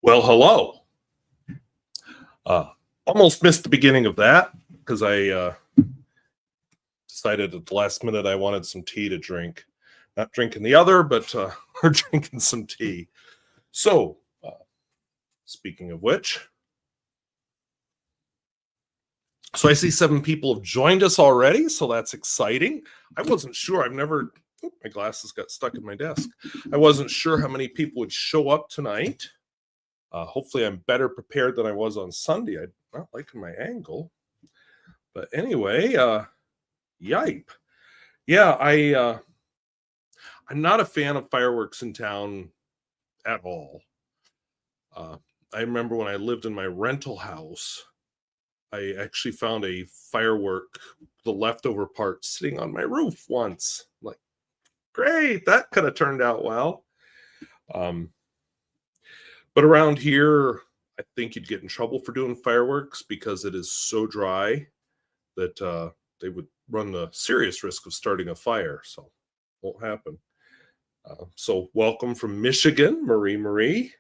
Well, hello. Almost missed the beginning of that because I decided at the last minute I wanted some tea to drink. Not drinking the other, but we're drinking some tea. So, speaking of which, so I see 7 people have joined us already, so that's exciting. I wasn't sure. My glasses got stuck in my desk. I wasn't sure how many people would show up tonight. Hopefully I'm better prepared than I was on Sunday. I'm not liking my angle. But anyway, yipe. Yeah, I'm not a fan of fireworks in town at all. I remember when I lived in my rental house, I actually found a firework, the leftover part, sitting on my roof once. I'm like, great, that could have turned out well. But around here, I think you'd get in trouble for doing fireworks because it is so dry that they would run the serious risk of starting a fire. So won't happen. So welcome from Michigan, Marie.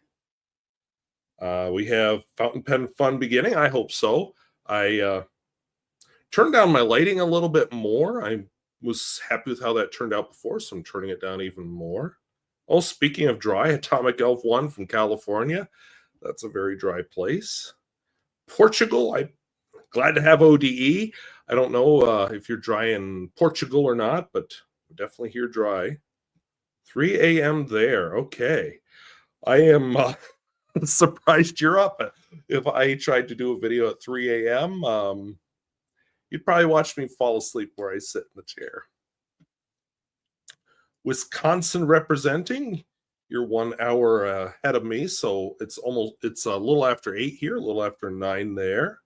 We have fountain pen fun beginning. I hope so. I turned down my lighting a little bit more. I was happy with how that turned out before, so I'm turning it down even more. Oh, speaking of dry, Atomic Elf 1 from California. That's a very dry place. Portugal, I'm glad to have ODE. I don't know if you're dry in Portugal or not, but definitely here dry. 3 a.m. there. Okay. I am surprised you're up. If I tried to do a video at 3 a.m., you'd probably watch me fall asleep where I sit in the chair. Wisconsin representing. You're 1 hour ahead of me, so it's a little after 8 here, a little after 9 there.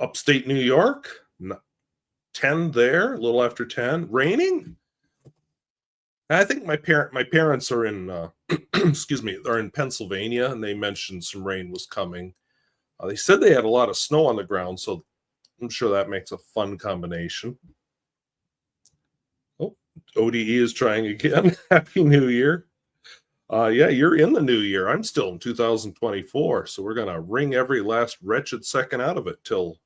Upstate New York, 10 there, a little after 10. Raining? I think my parents are in excuse me, they're in Pennsylvania, and they mentioned some rain was coming. They said they had a lot of snow on the ground, so I'm sure that makes a fun combination. Oh, ODE is trying again. Happy New Year. Yeah, you're in the new year. I'm still in 2024, so we're going to wring every last wretched second out of it till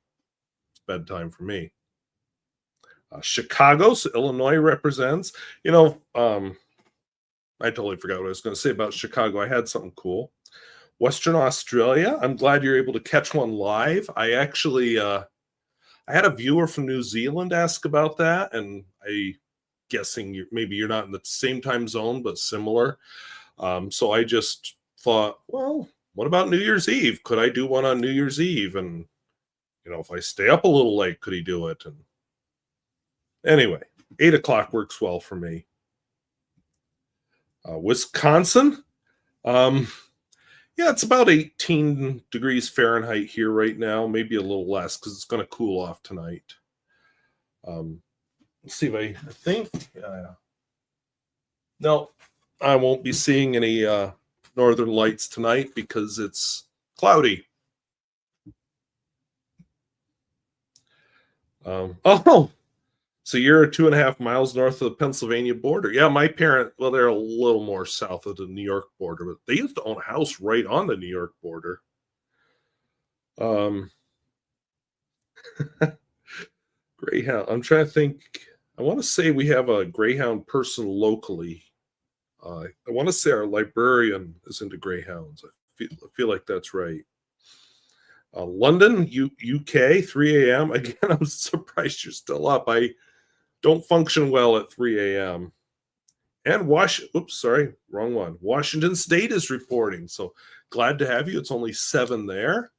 it's bedtime for me. Chicago, so Illinois represents. I totally forgot what I was going to say about Chicago. I had something cool. Western Australia, I'm glad you're able to catch one live. I actually, I had a viewer from New Zealand ask about that, and guessing maybe you're not in the same time zone, but similar. So I just thought, well, what about New Year's Eve? Could I do one on New Year's Eve? And, if I stay up a little late, could he do it? And anyway, 8 o'clock works well for me. Wisconsin. Yeah, it's about 18 degrees Fahrenheit here right now, maybe a little less because it's going to cool off tonight. Let's see if I think. No, I won't be seeing any northern lights tonight because it's cloudy. So you're 2.5 miles north of the Pennsylvania border. Yeah, my parents, well, they're a little more south of the New York border, but they used to own a house right on the New York border. Greyhound. I'm trying to think. I want to say we have a Greyhound person locally. I want to say our librarian is into Greyhounds. I feel like that's right. London, UK, 3 a.m. Again, I'm surprised you're still up. I don't function well at 3 a.m. And wrong one. Washington State is reporting. So glad to have you. It's only 7 there.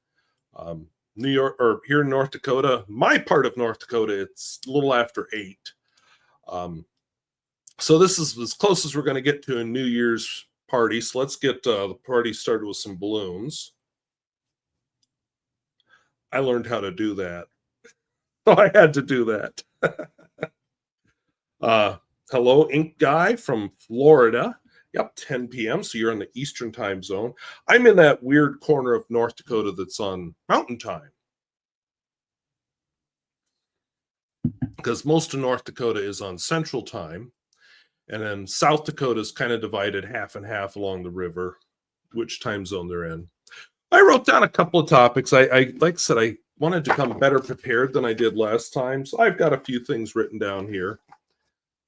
New York, or here in North Dakota, my part of North Dakota, it's a little after 8. So this is as close as we're going to get to a New Year's party. So let's get the party started with some balloons. I learned how to do that. So I had to do that. Hello, Ink Guy from Florida. Yep, 10 p.m. So you're in the Eastern time zone. I'm in that weird corner of North Dakota that's on Mountain Time. Because most of North Dakota is on Central Time. And then South Dakota is kind of divided half and half along the river, which time zone they're in. I wrote down a couple of topics. I like I said, I wanted to come better prepared than I did last time. So I've got a few things written down here.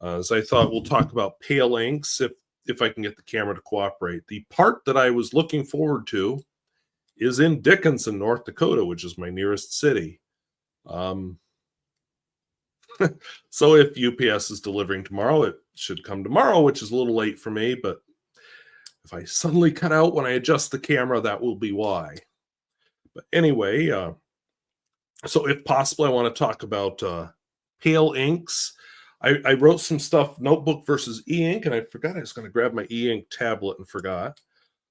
As I thought, we'll talk about pale inks if I can get the camera to cooperate. The part that I was looking forward to is in Dickinson, North Dakota, which is my nearest city. So if UPS is delivering tomorrow, it should come tomorrow, which is a little late for me. But if I suddenly cut out when I adjust the camera, that will be why. But anyway, so if possible, I want to talk about pale inks. I wrote some stuff, notebook versus e-ink, and I forgot I was going to grab my e-ink tablet and forgot.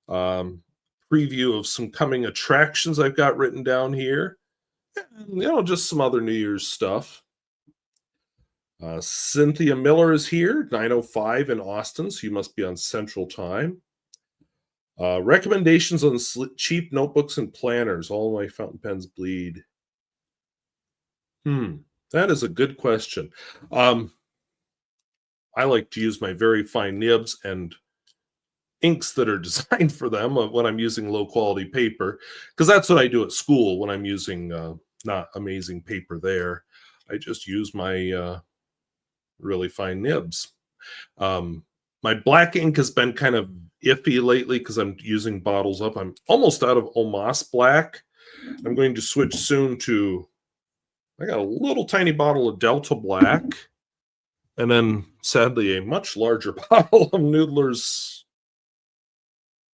Preview of some coming attractions I've got written down here. And, just some other New Year's stuff. Cynthia Miller is here, 9:05 in Austin, so you must be on Central Time. Recommendations on cheap notebooks and planners. All my fountain pens bleed. That is a good question. I like to use my very fine nibs and inks that are designed for them when I'm using low quality paper, because that's what I do at school when I'm using not amazing paper there. I just use my really fine nibs. My black ink has been kind of iffy lately because I'm using bottles up. I'm almost out of Omas black. I'm going to switch soon to, I got a little tiny bottle of Delta black, and then sadly a much larger bottle of Noodler's,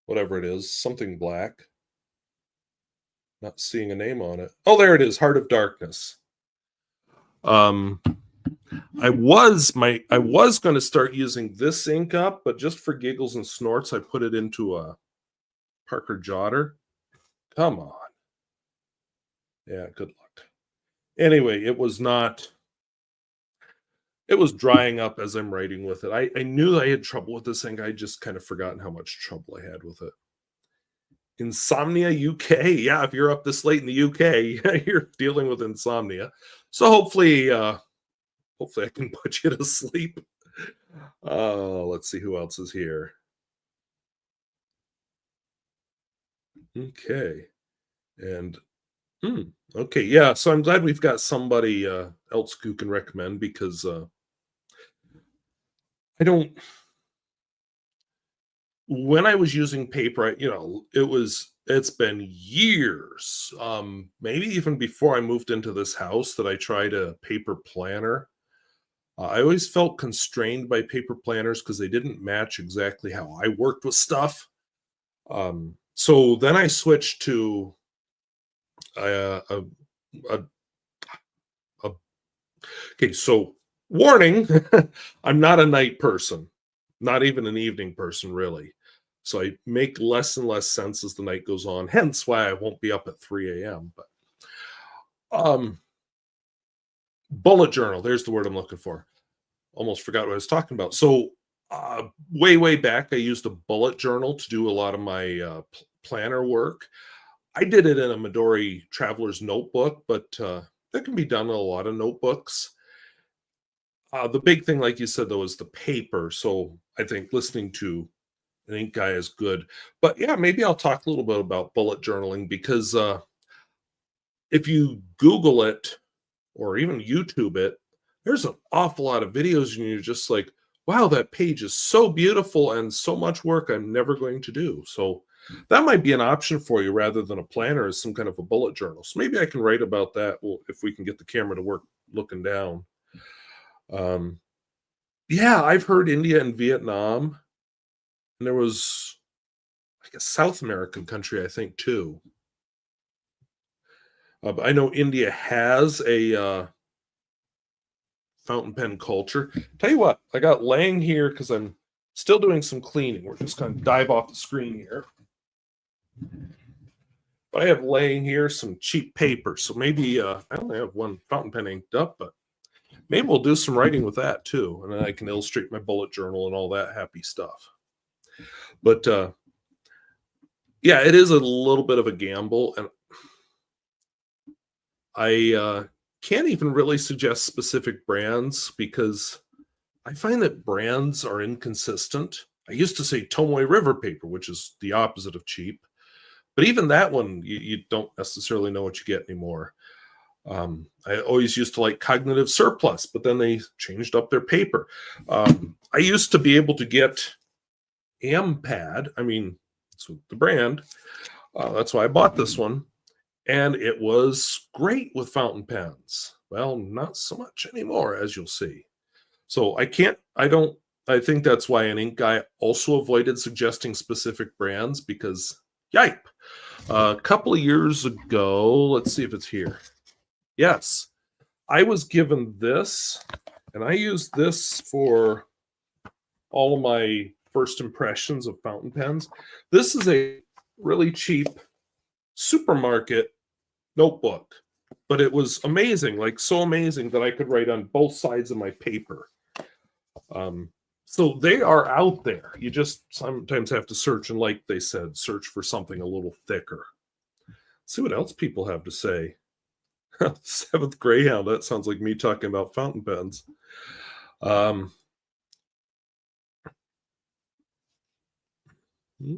whatever it is, something black. Not seeing a name on it. Oh, there it is, Heart of Darkness. I was going to start using this ink up, but just for giggles and snorts, I put it into a Parker Jotter. Come on. Yeah, good luck. Anyway, it was drying up as I'm writing with it. I knew I had trouble with this ink. I just kind of forgotten how much trouble I had with it. Insomnia UK. Yeah, if you're up this late in the UK, you're dealing with insomnia. So hopefully I can put you to sleep. Let's see who else is here. Okay. And okay, yeah. So I'm glad we've got somebody else who can recommend, because when I was using paper, it's been years, maybe even before I moved into this house, that I tried a paper planner. I always felt constrained by paper planners because they didn't match exactly how I worked with stuff. So then I switched to okay, so warning, I'm not a night person, not even an evening person, really. So I make less and less sense as the night goes on, hence why I won't be up at 3 a.m. But bullet journal, there's the word I'm looking for. Almost forgot what I was talking about. So way back, I used a bullet journal to do a lot of my planner work. I did it in a Midori Traveler's notebook, but that can be done in a lot of notebooks. The big thing, like you said, though, is the paper. So I think listening to an ink guy is good. But yeah, maybe I'll talk a little bit about bullet journaling, because if you Google it or even YouTube it, there's an awful lot of videos and you're just like, wow, that page is so beautiful and so much work I'm never going to do. So that might be an option for you rather than a planner, as some kind of a bullet journal. So maybe I can write about that if we can get the camera to work looking down. Yeah, I've heard India and Vietnam. And there was like a South American country, I think, too. I know India has a fountain pen culture. Tell you what, I got laying here, because I'm still doing some cleaning. We're just going to dive off the screen here. But I have laying here some cheap paper. So maybe I only have one fountain pen inked up, but maybe we'll do some writing with that too. And then I can illustrate my bullet journal and all that happy stuff. But yeah, it is a little bit of a gamble. And I can't even really suggest specific brands, because I find that brands are inconsistent. I used to say Tomoe River paper, which is the opposite of cheap, but even that one, you don't necessarily know what you get anymore. I always used to like Cognitive Surplus, but then they changed up their paper. I used to be able to get Ampad. I mean, it's the brand. That's why I bought this one. And it was great with fountain pens. Well, not so much anymore, as you'll see. So I think that's why an ink guy also avoided suggesting specific brands because, yipe. A couple of years ago, let's see if it's here. Yes, I was given this, and I used this for all of my first impressions of fountain pens. This is a really cheap supermarket notebook, but it was amazing, like so amazing that I could write on both sides of my paper. So they are out there. You just sometimes have to search, and like they said, search for something a little thicker. Let's see what else people have to say. Seventh Greyhound. That sounds like me talking about fountain pens.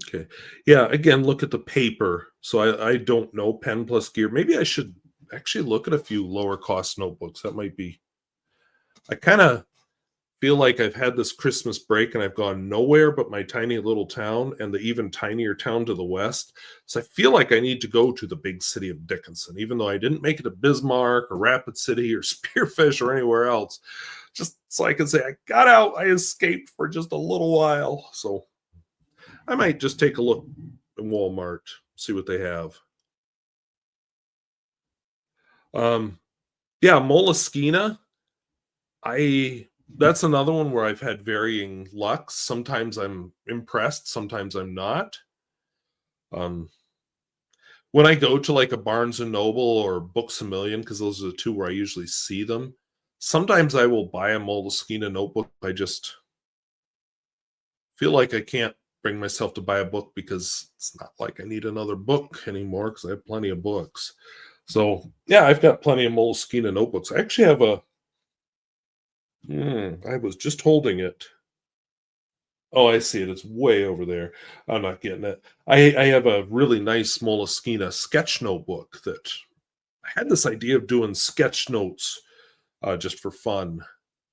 Okay. Yeah, again, look at the paper. So I don't know Pen Plus Gear. Maybe I should actually look at a few lower cost notebooks. That might be. I kind of feel like I've had this Christmas break and I've gone nowhere but my tiny little town and the even tinier town to the west. So I feel like I need to go to the big city of Dickinson, even though I didn't make it to Bismarck or Rapid City or Spearfish or anywhere else. Just so I can say I got out, I escaped for just a little while. So I might just take a look in Walmart, see what they have. Yeah, Moleskine. That's another one where I've had varying lucks. Sometimes I'm impressed, sometimes I'm not. When I go to like a Barnes and Noble or Books A Million, because those are the two where I usually see them, sometimes I will buy a Moleskine notebook. I just feel like I can't bring myself to buy a book because it's not like I need another book anymore because I have plenty of books. So yeah, I've got plenty of Moleskine notebooks. I actually have a I was just holding it. Oh, I see it. It's way over there. I'm not getting it. I have a really nice Moleskine sketch notebook that I had this idea of doing sketch notes just for fun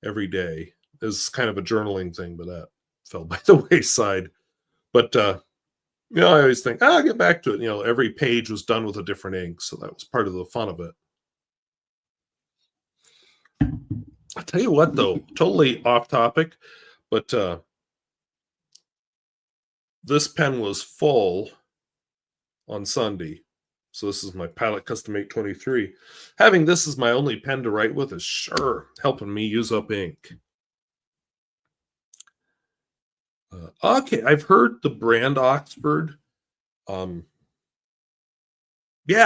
every day as kind of a journaling thing, but that fell by the wayside. But I always think, I'll get back to it. Every page was done with a different ink, so that was part of the fun of it. I'll tell you what, though, totally off topic, but this pen was full on Sunday. So this is my Pilot Custom 823. Having this as my only pen to write with is sure helping me use up ink. Okay, I've heard the brand Oxford. Yeah,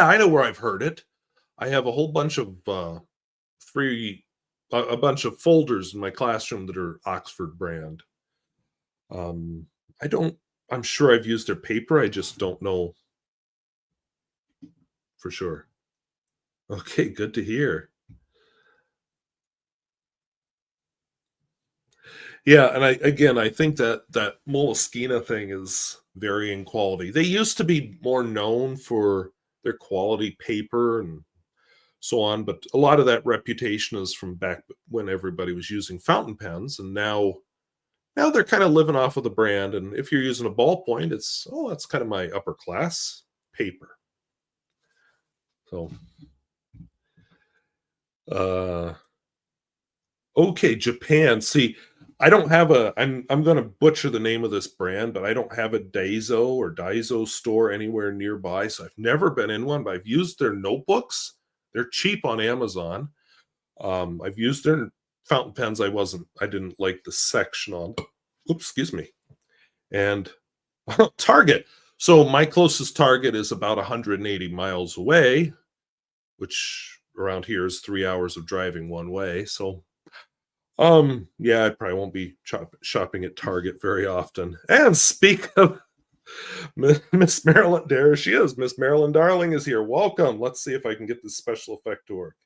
I know where I've heard it. I have a whole bunch of a bunch of folders in my classroom that are Oxford brand. I'm sure I've used their paper. I just don't know for sure. Okay, good to hear. Yeah, and I think that Moleskine thing is varying quality. They used to be more known for their quality paper and so on, but a lot of that reputation is from back when everybody was using fountain pens, and now they're kind of living off of the brand. And if you're using a ballpoint, that's kind of my upper class paper. So, okay, Japan. See, I don't have I'm going to butcher the name of this brand, but I don't have a Daiso store anywhere nearby. So I've never been in one, but I've used their notebooks. They're cheap on Amazon. I've used their fountain pens. I didn't like the section on. Oops, excuse me. And Target. So my closest Target is about 180 miles away, which around here is 3 hours of driving one way. So yeah, I probably won't be shopping at Target very often. And speak of Miss Marilyn, there she is. Miss Marilyn Darling is here. Welcome. Let's see if I can get this special effect to work.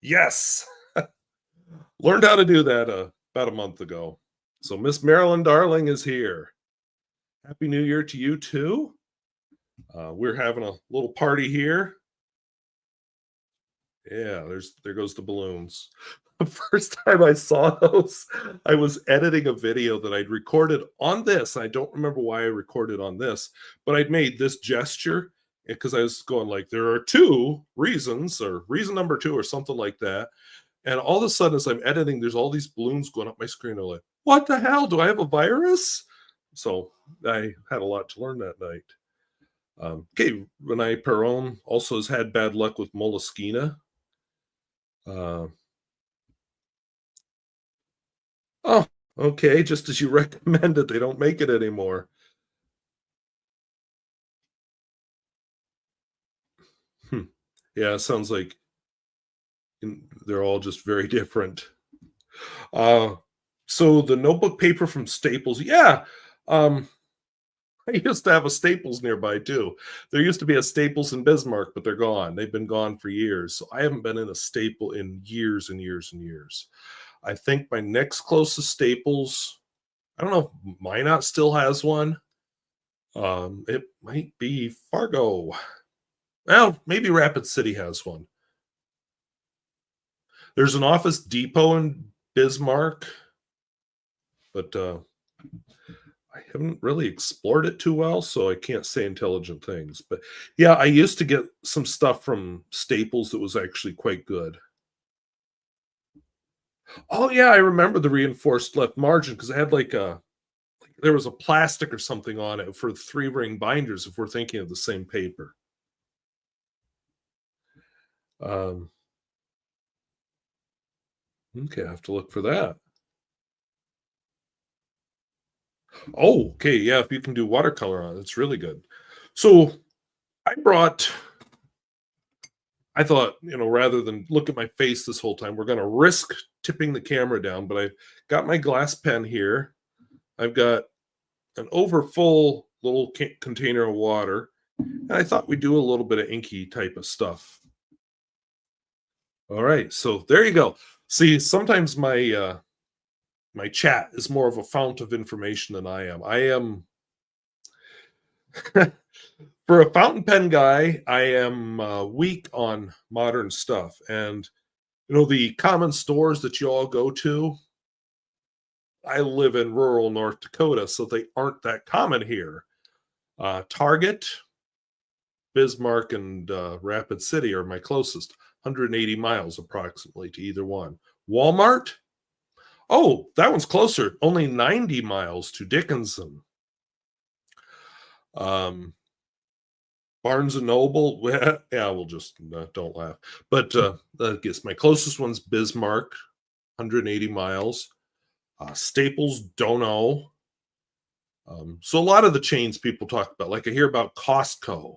Yes. Learned how to do that about a month ago. So Miss Marilyn Darling is here. Happy New Year to you too. We're having a little party here. Yeah, there goes the balloons. The first time I saw those, I was editing a video that I'd recorded on this. I don't remember why I recorded on this, but I'd made this gesture because I was going like, there are two reasons, or reason number two, or something like that. And all of a sudden, as I'm editing, there's all these balloons going up my screen. I'm like, what the hell? Do I have a virus? So I had a lot to learn that night. Okay, Renee Perron also has had bad luck with Moleskine. Oh, okay, just as you recommended, they don't make it anymore. Yeah, it sounds like they're all just very different. So the notebook paper from Staples, yeah. I used to have a Staples nearby too. There used to be a Staples in Bismarck, but they're gone. They've been gone for years. So I haven't been in a Staple in years and years and years. I think my next closest Staples, I don't know if Minot still has one. It might be Fargo. Well, maybe Rapid City has one. There's an Office Depot in Bismarck, but I haven't really explored it too well, so I can't say intelligent things. But yeah, I used to get some stuff from Staples that was actually quite good. Oh yeah, I remember the reinforced left margin because I had there was a plastic or something on it for 3-ring binders if we're thinking of the same paper. Okay, I have to look for that. Oh, okay, yeah, if you can do watercolor on it, it's really good. So I thought, rather than look at my face this whole time, we're going to risk tipping the camera down, but I've got my glass pen here. I've got an overfull little container of water, and I thought we'd do a little bit of inky type of stuff. All right, so there you go. See, sometimes my my chat is more of a fount of information than I am. For a fountain pen guy, I am weak on modern stuff. And, the common stores that you all go to, I live in rural North Dakota, so they aren't that common here. Target, Bismarck, and Rapid City are my closest, 180 miles approximately to either one. Walmart, oh, that one's closer, only 90 miles to Dickinson. Barnes and Noble, yeah, we'll just don't laugh. But I guess my closest one's Bismarck, 180 miles. Staples, don't know. So a lot of the chains people talk about, like I hear about Costco.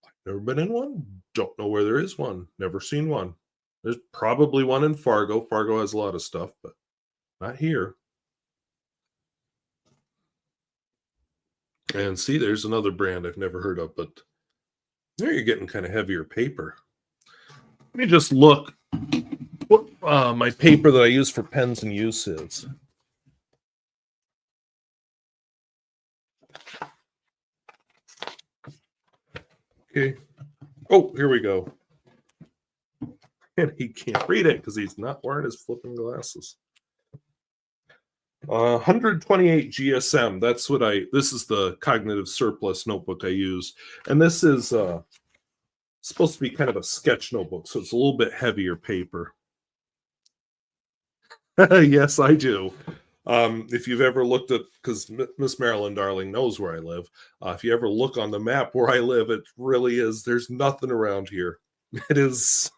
I've never been in one. Don't know where there is one. Never seen one. There's probably one in Fargo. Fargo has a lot of stuff, but not here. And see, there's another brand I've never heard of, but there you're getting kind of heavier paper. Let me just look what my paper that I use for pens and use is. Okay. Oh, here we go. And he can't read it because he's not wearing his flipping glasses. 128 GSM. That's what this is the cognitive surplus notebook I use. And this is supposed to be kind of a sketch notebook, so it's a little bit heavier paper. Yes, I do. If you've ever looked at, because Miss Marilyn Darling knows where I live, if you ever look on the map where I live, it really is, there's nothing around here. It is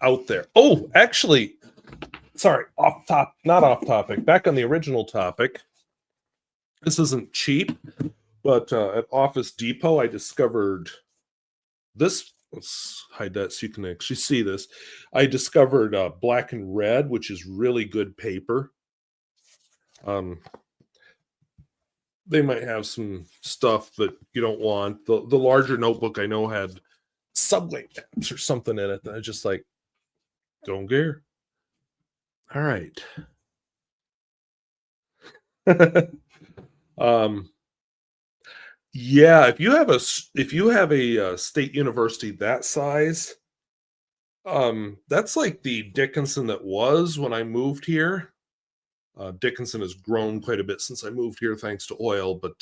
out there. Oh, actually, sorry, not off topic, back on the original topic. This isn't cheap, but at Office Depot, I discovered this. Let's hide that so you can actually see this. I discovered black and red, which is really good paper. They might have some stuff that you don't want. The larger notebook I know had subway maps or something in it that I just like, don't care. All right. um, yeah, if you have a state university that size, that's like the Dickinson that was when I moved here. Dickinson has grown quite a bit since I moved here, thanks to oil. But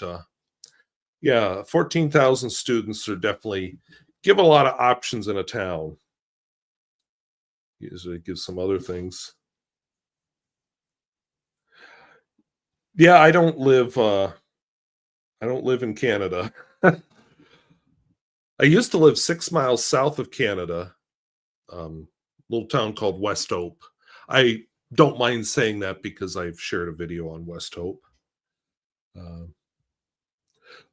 yeah, 14,000 students are definitely give a lot of options in a town. Usually gives some other things. Yeah, I don't live in Canada. I used to live 6 miles south of Canada, little town called West Hope. I don't mind saying that because I've shared a video on West Hope. Uh,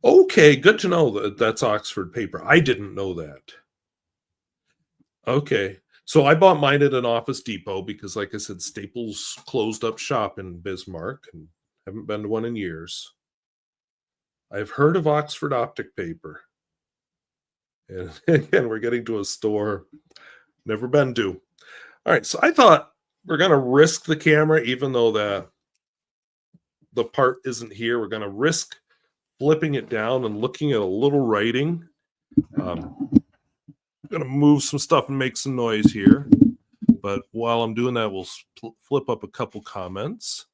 okay, good to know that that's Oxford paper. I didn't know that. Okay. So I bought mine at an Office Depot because, like I said, Staples closed up shop in Bismarck and haven't been to one in years. I've heard of Oxford optic paper. And again, we're getting to a store never been to. All right, so I thought we're going to risk the camera, even though the part isn't here. We're going to risk flipping it down and looking at a little writing. I'm going to move some stuff and make some noise here. But while I'm doing that, we'll flip up a couple comments.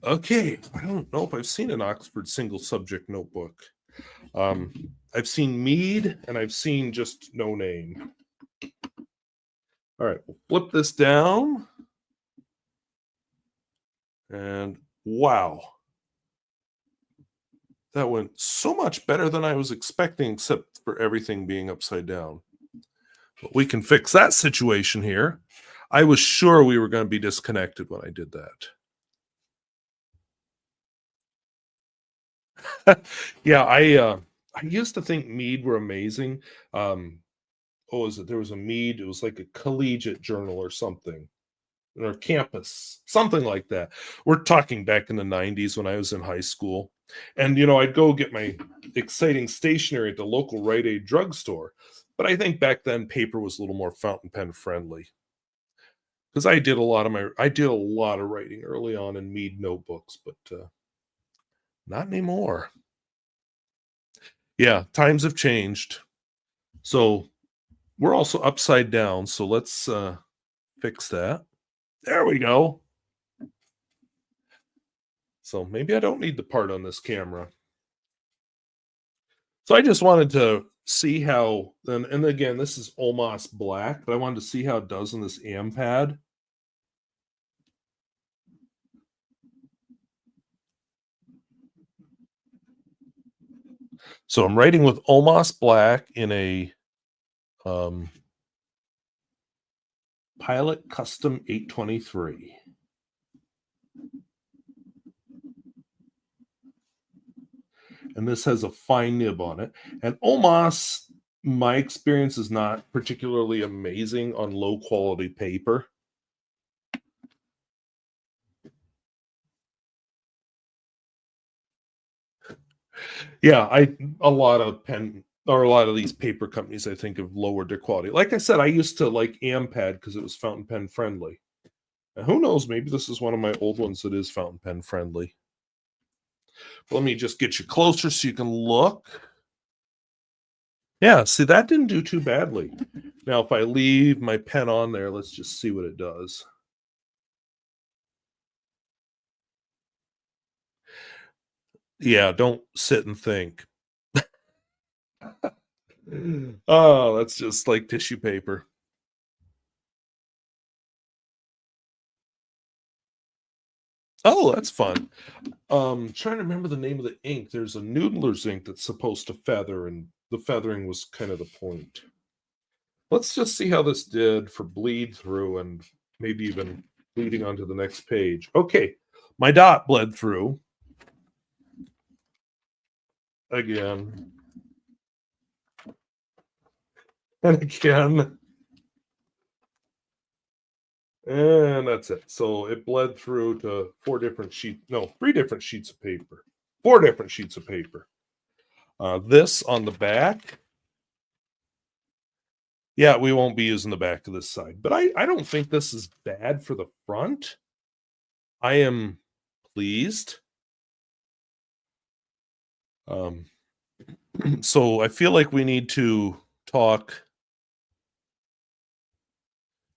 Okay, I don't know if I've seen an Oxford single subject notebook. I've seen Mead and I've seen just no name. All right, we'll flip this down. And wow, that went so much better than I was expecting, except for everything being upside down. But we can fix that situation here. I was sure we were going to be disconnected when I did that. Yeah, I used to think Mead were amazing. What was it? There was a Mead. It was like a collegiate journal or something, or campus, something like that. We're talking back in the 90s when I was in high school. And, I'd go get my exciting stationery at the local Rite Aid drugstore. But I think back then paper was a little more fountain pen friendly. Because I did a lot of writing early on in Mead notebooks, but not anymore. Yeah, times have changed. So we're also upside down. So let's fix that. There we go. So maybe I don't need the part on this camera. So I just wanted to see how, and again, this is almost black, but I wanted to see how it does on this AMPAD. So I'm writing with almost black in a Pilot Custom 823. And this has a fine nib on it. And Omos, my experience is not particularly amazing on low quality paper. Yeah, a lot of these paper companies I think have lowered their quality. Like I said, I used to like AMPAD because it was fountain pen friendly. And who knows, maybe this is one of my old ones that is fountain pen friendly. But let me just get you closer so you can look. Yeah, see, that didn't do too badly. Now, if I leave my pen on there, let's just see what it does. Yeah, don't sit and think. Oh, that's just like tissue paper. Oh, that's fun. Trying to remember the name of the ink. There's a Noodler's ink that's supposed to feather, and the feathering was kind of the point. Let's just see how this did for bleed through and maybe even bleeding onto the next page. Okay, my dot bled through. Again. And again. And that's it. So it bled through to 3 different sheets of paper. 4 different sheets of paper. This on the back. Yeah, we won't be using the back of this side, but I don't think this is bad for the front. I am pleased. So I feel like we need to talk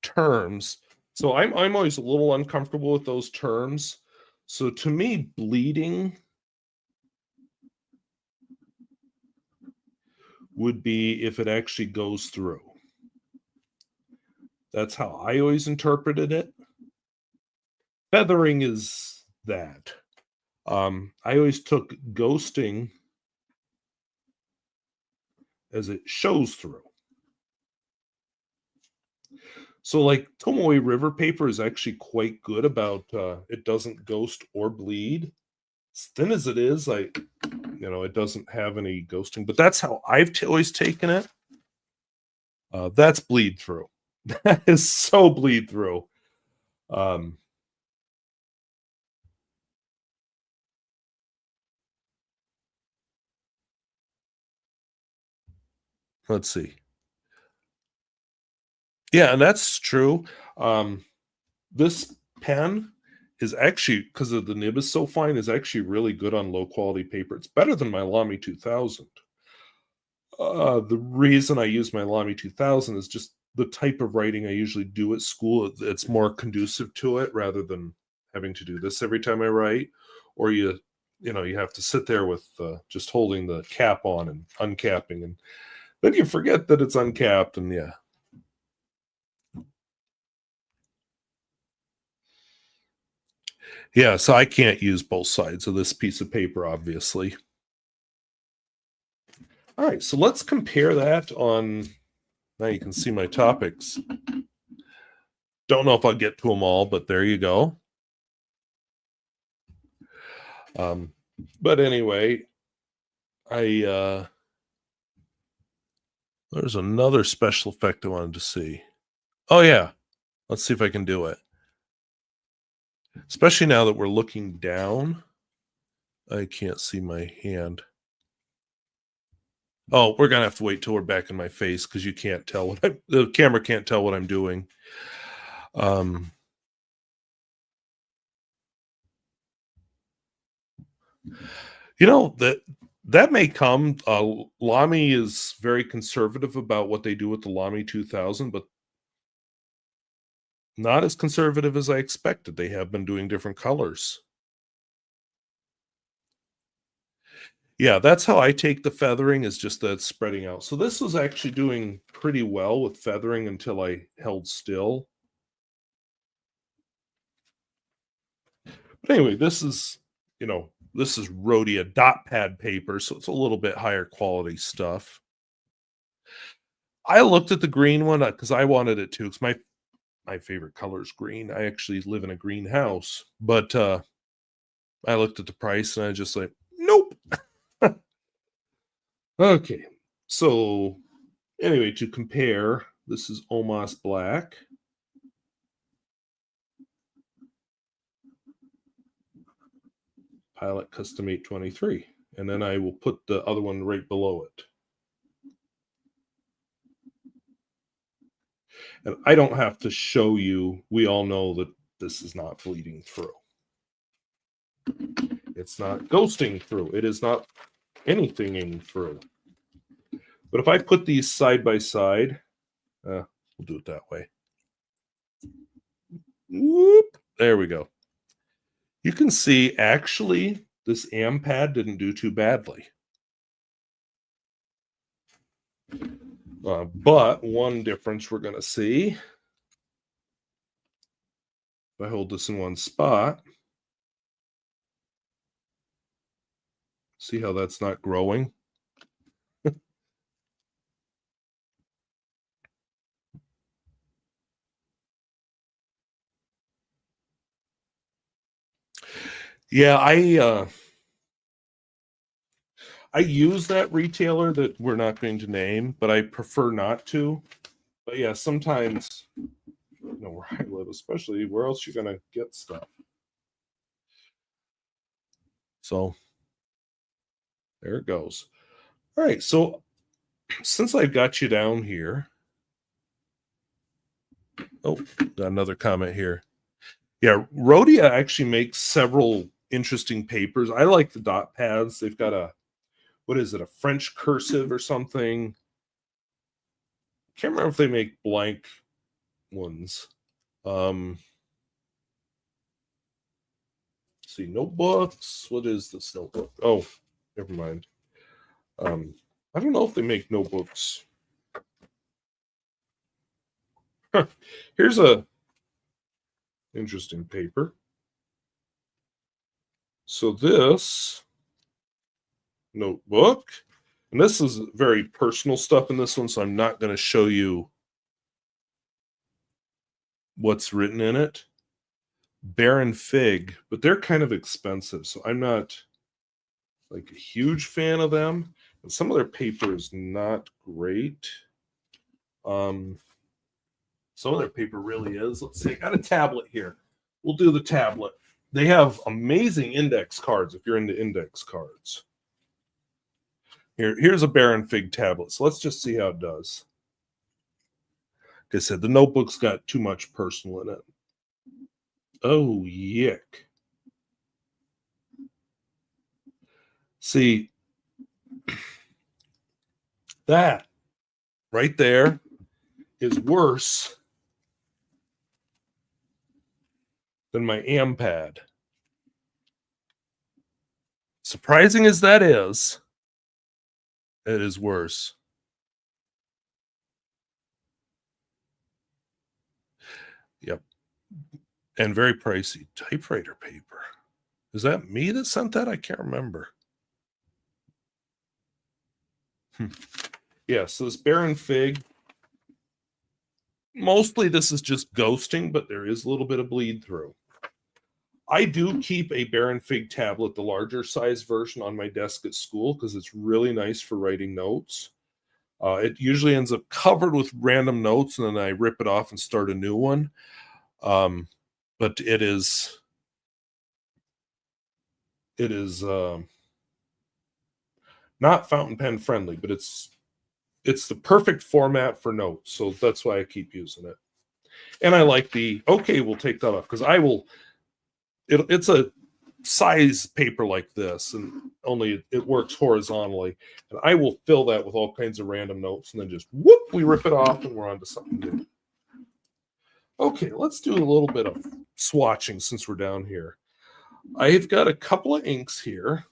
terms. So I'm always a little uncomfortable with those terms. So to me, bleeding would be if it actually goes through. That's how I always interpreted it. Feathering is that. I always took ghosting as it shows through. So like Tomoe River paper is actually quite good about it doesn't ghost or bleed. As thin as it is, it doesn't have any ghosting, but that's how I've always taken it. That's bleed through. That is so bleed through. Let's see. Yeah, and that's true. This pen is actually, because of the nib is so fine, is actually really good on low quality paper. It's better than my Lamy 2000. The reason I use my Lamy 2000 is just the type of writing I usually do at school. It's more conducive to it rather than having to do this every time I write, or you have to sit there with just holding the cap on and uncapping, and then you forget that it's uncapped, and yeah. Yeah, so I can't use both sides of this piece of paper, obviously. All right, so let's compare that on, now you can see my topics. Don't know if I'll get to them all, but there you go. But anyway, there's another special effect I wanted to see. Oh yeah, let's see if I can do it. Especially now that we're looking down. I can't see my hand. Oh, we're gonna have to wait till we're back in my face because you can't tell the camera can't tell what I'm doing. That may come. Lamy is very conservative about what they do with the Lamy 2000, but not as conservative as I expected. They have been doing different colors. Yeah, that's how I take the feathering, is just that it's spreading out. So this was actually doing pretty well with feathering until I held still. But anyway, this is Rhodia dot pad paper, so it's a little bit higher quality stuff. I looked at the green one because I wanted it too, because my favorite color is green. I actually live in a greenhouse, but I looked at the price and I just like, nope. Okay, so anyway, to compare, this is Omas Black. Pilot Custom 823. And then I will put the other one right below it. And I don't have to show you. We all know that this is not bleeding through. It's not ghosting through. It is not anything through. But if I put these side by side, we'll do it that way. Whoop, there we go. You can see actually this pad didn't do too badly. But one difference we're going to see, if I hold this in one spot, see how that's not growing? Yeah, I use that retailer that we're not going to name, but I prefer not to. But yeah, sometimes, where I live, especially, where else you're going to get stuff. So there it goes. All right, so since I've got you down here, Oh, got another comment here. Yeah, Rhodia actually makes several interesting papers. I like the dot pads. They've got a, what is it, a French cursive or something? Can't remember if they make blank ones. See, notebooks. What is this notebook? Oh, never mind. I don't know if they make notebooks. Huh. Here's a interesting paper. So this notebook, and this is very personal stuff in this one, so I'm not going to show you what's written in it. Baron Fig, but they're kind of expensive, so I'm not like a huge fan of them. And some of their paper is not great. Some of their paper really is. Let's see, I got a tablet here. We'll do the tablet. They have amazing index cards if you're into index cards. Here's a Baron Fig tablet. So let's just see how it does. Like I said, the notebook's got too much personal in it. Oh, yuck. See, that right there is worse than my AMPAD. Surprising as that is, it is worse. Yep. And very pricey. Typewriter paper. Is that me that sent that? I can't remember. Yeah, so this Baron Fig, mostly this is just ghosting, but there is a little bit of bleed through. I do keep a Baron Fig tablet, the larger size version, on my desk at school because it's really nice for writing notes. It usually ends up covered with random notes, and then I rip it off and start a new one. But it is not fountain pen friendly, but it's the perfect format for notes, so that's why I keep using it. And I like okay, we'll take that off because it's a size paper like this, and only it works horizontally, and I will fill that with all kinds of random notes, and then just whoop, we rip it off, and we're on to something new. Okay, let's do a little bit of swatching since we're down here. I've got a couple of inks here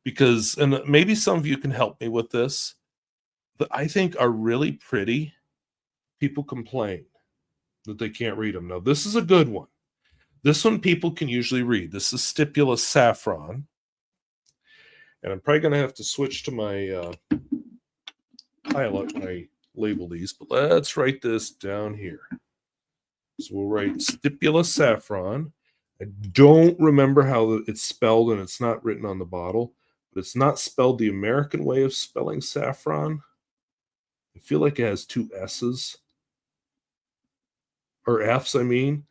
because, and maybe some of you can help me with this, that I think are really pretty. People complain that they can't read them. Now, this is a good one. This one people can usually read. This is Stipula Saffron. And I'm probably going to have to switch to my highlight when I label these, but let's write this down here. So we'll write Stipula Saffron. I don't remember how it's spelled, and it's not written on the bottle, but it's not spelled the American way of spelling saffron. I feel like it has two S's, or F's, I mean,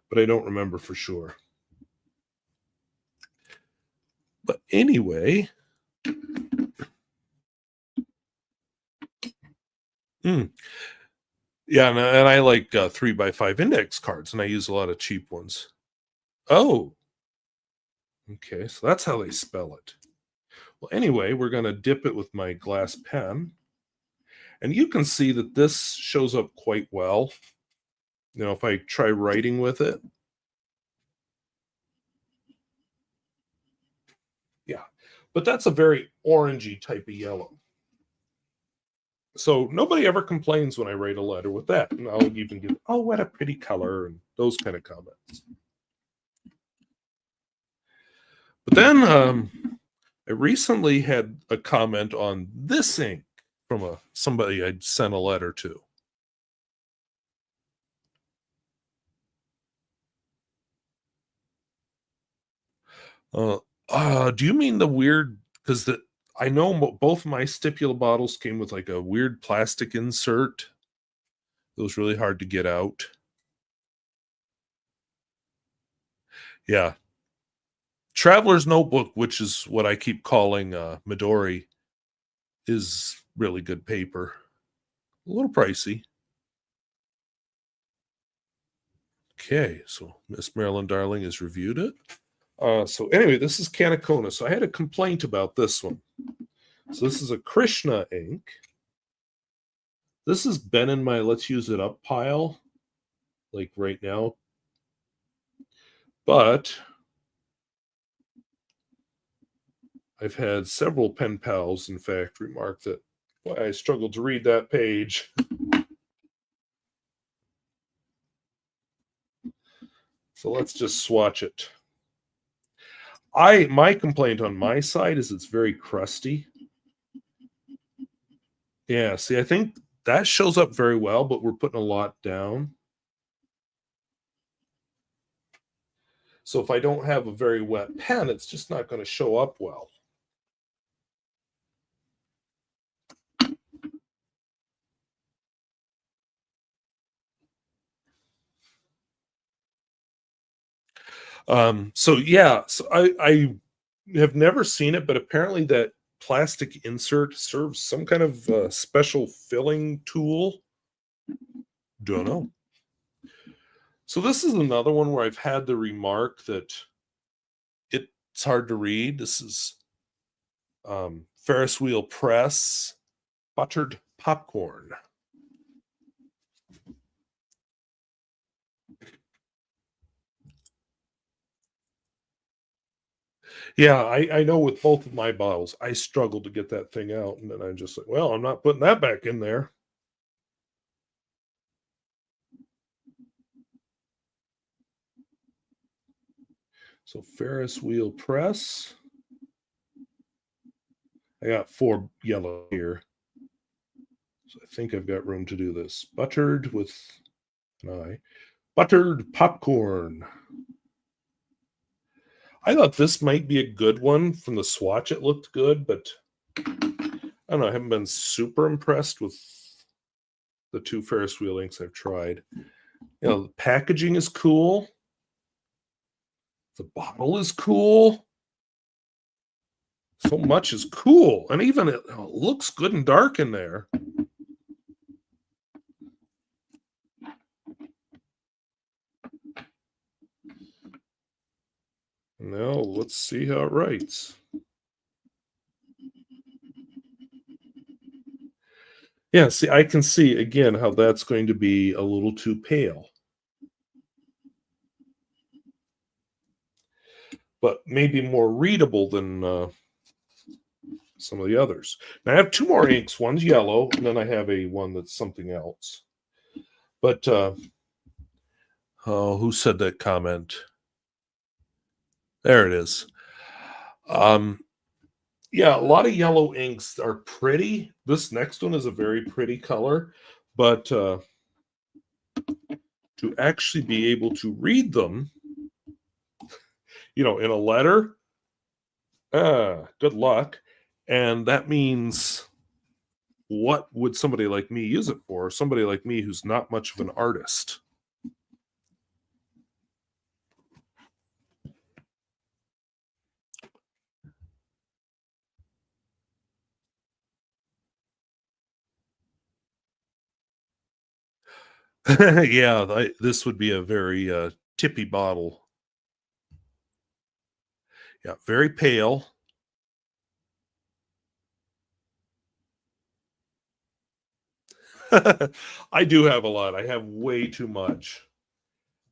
but I don't remember for sure. But anyway, yeah, and I like 3x5 index cards, and I use a lot of cheap ones. Oh, okay, so that's how they spell it. Well, anyway, we're going to dip it with my glass pen, and you can see that this shows up quite well. You know, if I try writing with it. Yeah, but that's a very orangey type of yellow. So nobody ever complains when I write a letter with that. And I'll even give, oh, what a pretty color, and those kind of comments. But then I recently had a comment on this ink from somebody I'd sent a letter to. Do you mean the weird, because I know both my Stipula bottles came with like a weird plastic insert. It was really hard to get out. Yeah. Traveler's Notebook, which is what I keep calling Midori, is really good paper. A little pricey. Okay, so Miss Marilyn Darling has reviewed it. So anyway, this is Canacona. So I had a complaint about this one. So this is a Krishna ink. This has been in my let's use it up pile, like right now. But I've had several pen pals, in fact, remark that why I struggled to read that page. So let's just swatch it. My complaint on my side is it's very crusty. Yeah, see, I think that shows up very well, but we're putting a lot down. So if I don't have a very wet pen, it's just not going to show up well. So yeah, so I have never seen it, but apparently that plastic insert serves some kind of special filling tool. Don't know. So this is another one where I've had the remark that it's hard to read. This is Ferris Wheel Press Buttered Popcorn. Yeah, I know with both of my bottles, I struggled to get that thing out. And then I'm just like, well, I'm not putting that back in there. So Ferris Wheel Press. I got 4 yellow here. So I think I've got room to do this. Buttered with an I. Buttered Popcorn. I thought this might be a good one. From the swatch, it looked good, but I don't know. I haven't been super impressed with the 2 Ferris wheel inks I've tried. You know, the packaging is cool. The bottle is cool. So much is cool. And even it looks good and dark in there. Now, let's see how it writes. Yeah, see, I can see, again, how that's going to be a little too pale. But maybe more readable than some of the others. Now, I have 2 more inks. One's yellow, and then I have one that's something else. But, oh, who said that comment? There it is. Yeah, a lot of yellow inks are pretty. This next one is a very pretty color, but to actually be able to read them, you know, in a letter, good luck. And that means, what would somebody like me use it for? Somebody like me who's not much of an artist. Yeah, this would be a very tippy bottle. Yeah, very pale. I do have a lot. I have way too much.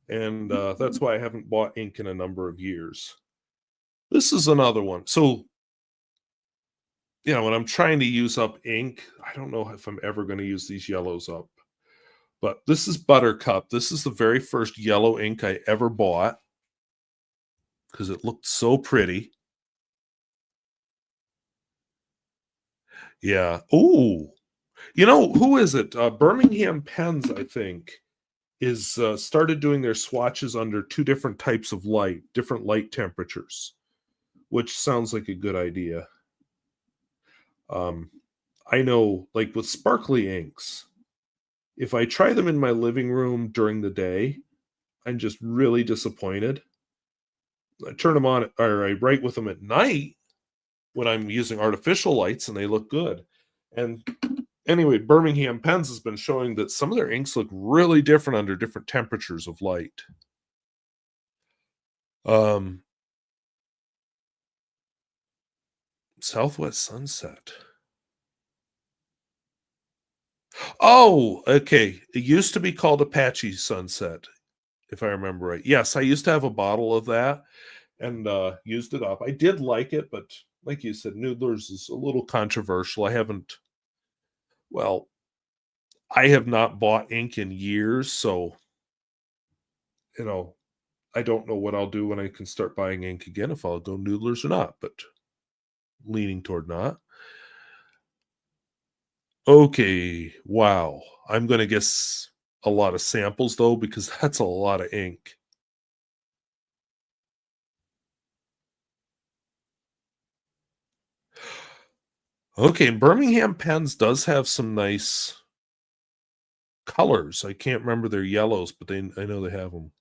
And that's why I haven't bought ink in a number of years. This is another one. So, you know, when I'm trying to use up ink, I don't know if I'm ever going to use these yellows up. But this is Buttercup. This is the very first yellow ink I ever bought because it looked so pretty. Yeah. Ooh. You know, who is it? Birmingham Pens, I think, is started doing their swatches under 2 different types of light, different light temperatures, which sounds like a good idea. I know, like with sparkly inks, if I try them in my living room during the day, I'm just really disappointed. I turn them on, or I write with them at night when I'm using artificial lights, and they look good. And Anyway, Birmingham Pens has been showing that some of their inks look really different under different temperatures of light. Southwest Sunset. Oh, okay. It used to be called Apache Sunset, if I remember right. Yes, I used to have a bottle of that and used it up. I did like it, but like you said, Noodler's is a little controversial. I have not bought ink in years, so I don't know what I'll do when I can start buying ink again, if I'll go Noodler's or not, but leaning toward not. Okay, wow. I'm going to guess a lot of samples, though, because that's a lot of ink. Okay, Birmingham Pens does have some nice colors. I can't remember their yellows, but I know they have them.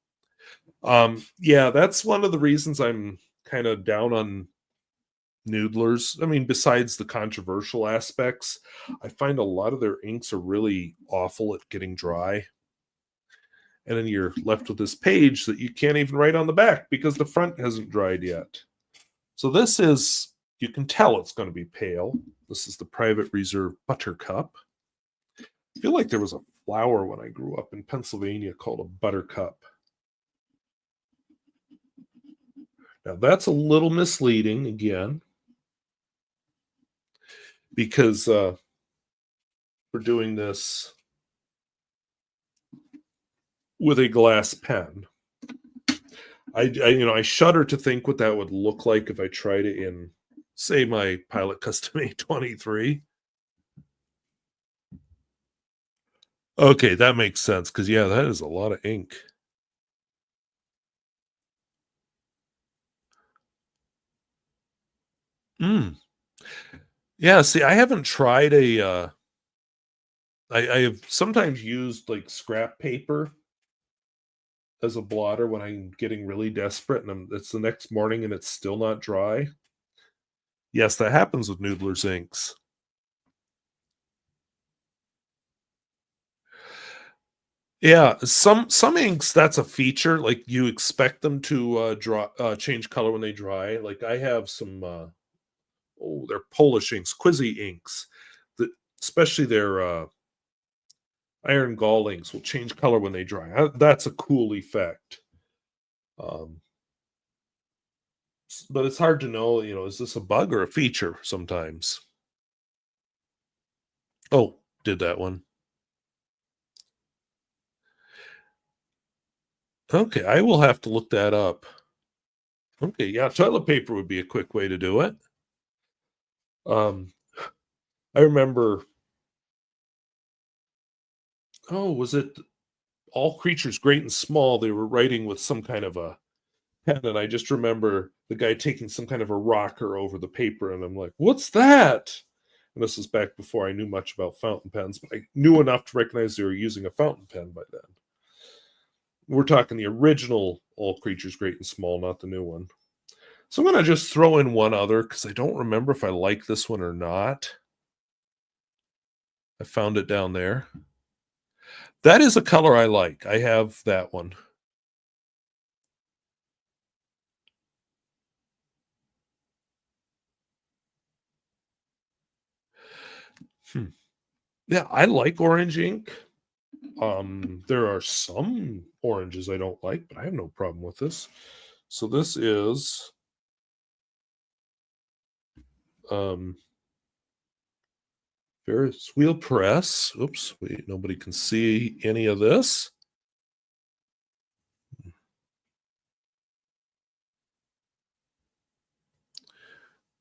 Yeah, that's one of the reasons I'm kind of down on Noodlers. I mean, besides the controversial aspects, I find a lot of their inks are really awful at getting dry. And then you're left with this page that you can't even write on the back because the front hasn't dried yet. So this is, you can tell it's going to be pale. This is the Private Reserve Buttercup. I feel like there was a flower when I grew up in Pennsylvania called a buttercup. Now that's a little misleading again, because we're doing this with a glass pen. I shudder to think what that would look like if I tried it in, say, my Pilot Custom A23. Okay, that makes sense, because yeah, that is a lot of ink. Yeah, see, I haven't tried I have sometimes used like scrap paper as a blotter when I'm getting really desperate and it's the next morning and it's still not dry. Yes, that happens with Noodler's inks. Yeah, some inks, that's a feature. Like you expect them to change color when they dry. Like I have some they're Polish inks, Quizzy inks, that especially their iron gall inks will change color when they dry. That's a cool effect. But it's hard to know, is this a bug or a feature sometimes? Oh, did that one. Okay, I will have to look that up. Okay, yeah, toilet paper would be a quick way to do it. I remember, was it All Creatures Great and Small? They were writing with some kind of a pen, and I just remember the guy taking some kind of a rocker over the paper, and I'm like, what's that? And this is back before I knew much about fountain pens, but I knew enough to recognize they were using a fountain pen by then. We're talking the original All Creatures Great and Small, not the new one. So I'm going to just throw in one other because I don't remember if I like this one or not. I found it down there. That is a color I like. I have that one. Yeah, I like orange ink. There are some oranges I don't like, but I have no problem with this. So this is Ferris wheel press. Oops, wait, nobody can see any of this.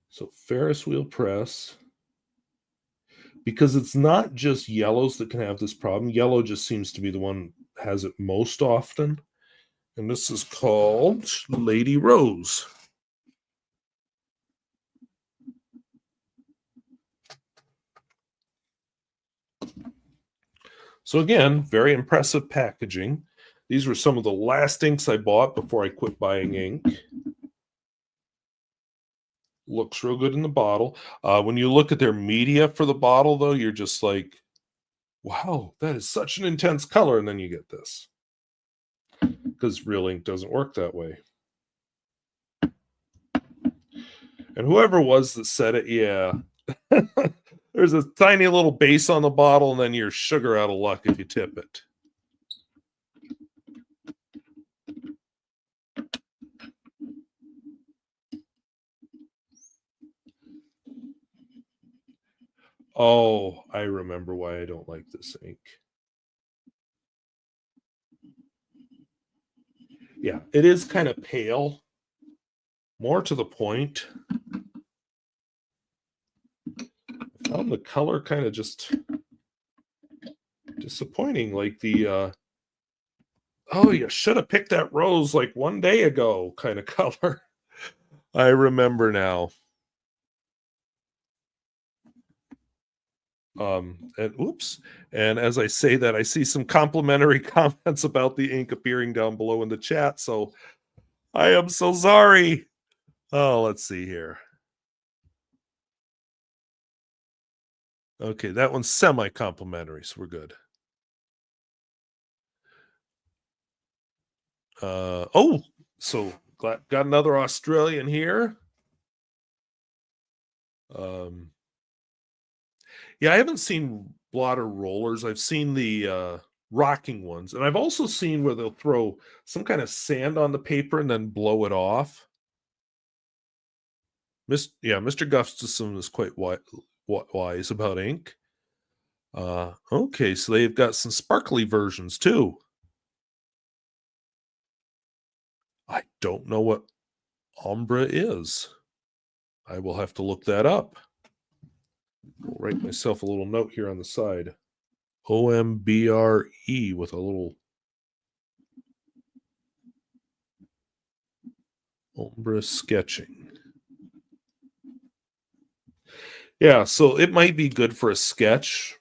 So Ferris wheel press, because it's not just yellows that can have this problem. Yellow just seems to be the one that has it most often. And this is called Lady Rose. So again, very impressive packaging. These were some of the last inks I bought before I quit buying ink. Looks real good in the bottle. When you look at their media for the bottle, though, you're just like, wow, that is such an intense color. And then you get this because real ink doesn't work that way. And whoever was that said it, yeah. There's a tiny little base on the bottle, and then you're sugar out of luck if you tip it. Oh, I remember why I don't like this ink. Yeah, it is kind of pale. More to the point. I found the color kind of just disappointing. Like the oh, you should have picked that rose like one day ago kind of color. I remember now. And oops. And as I say that, I see some complimentary comments about the ink appearing down below in the chat. So I am so sorry. Oh, let's see here. Okay, that one's semi-complimentary, so we're good. Oh, so got another Australian here. Yeah, I haven't seen blotter rollers. I've seen the rocking ones, and I've also seen where they'll throw some kind of sand on the paper and then blow it off. Mr. Gustafson is quite wise about ink. Okay, so they've got some sparkly versions too. I don't know what ombre is. I will have to look that up. I'll write myself a little note here on the side. OMBRE with a little ombre sketching. Yeah, so it might be good for a sketch.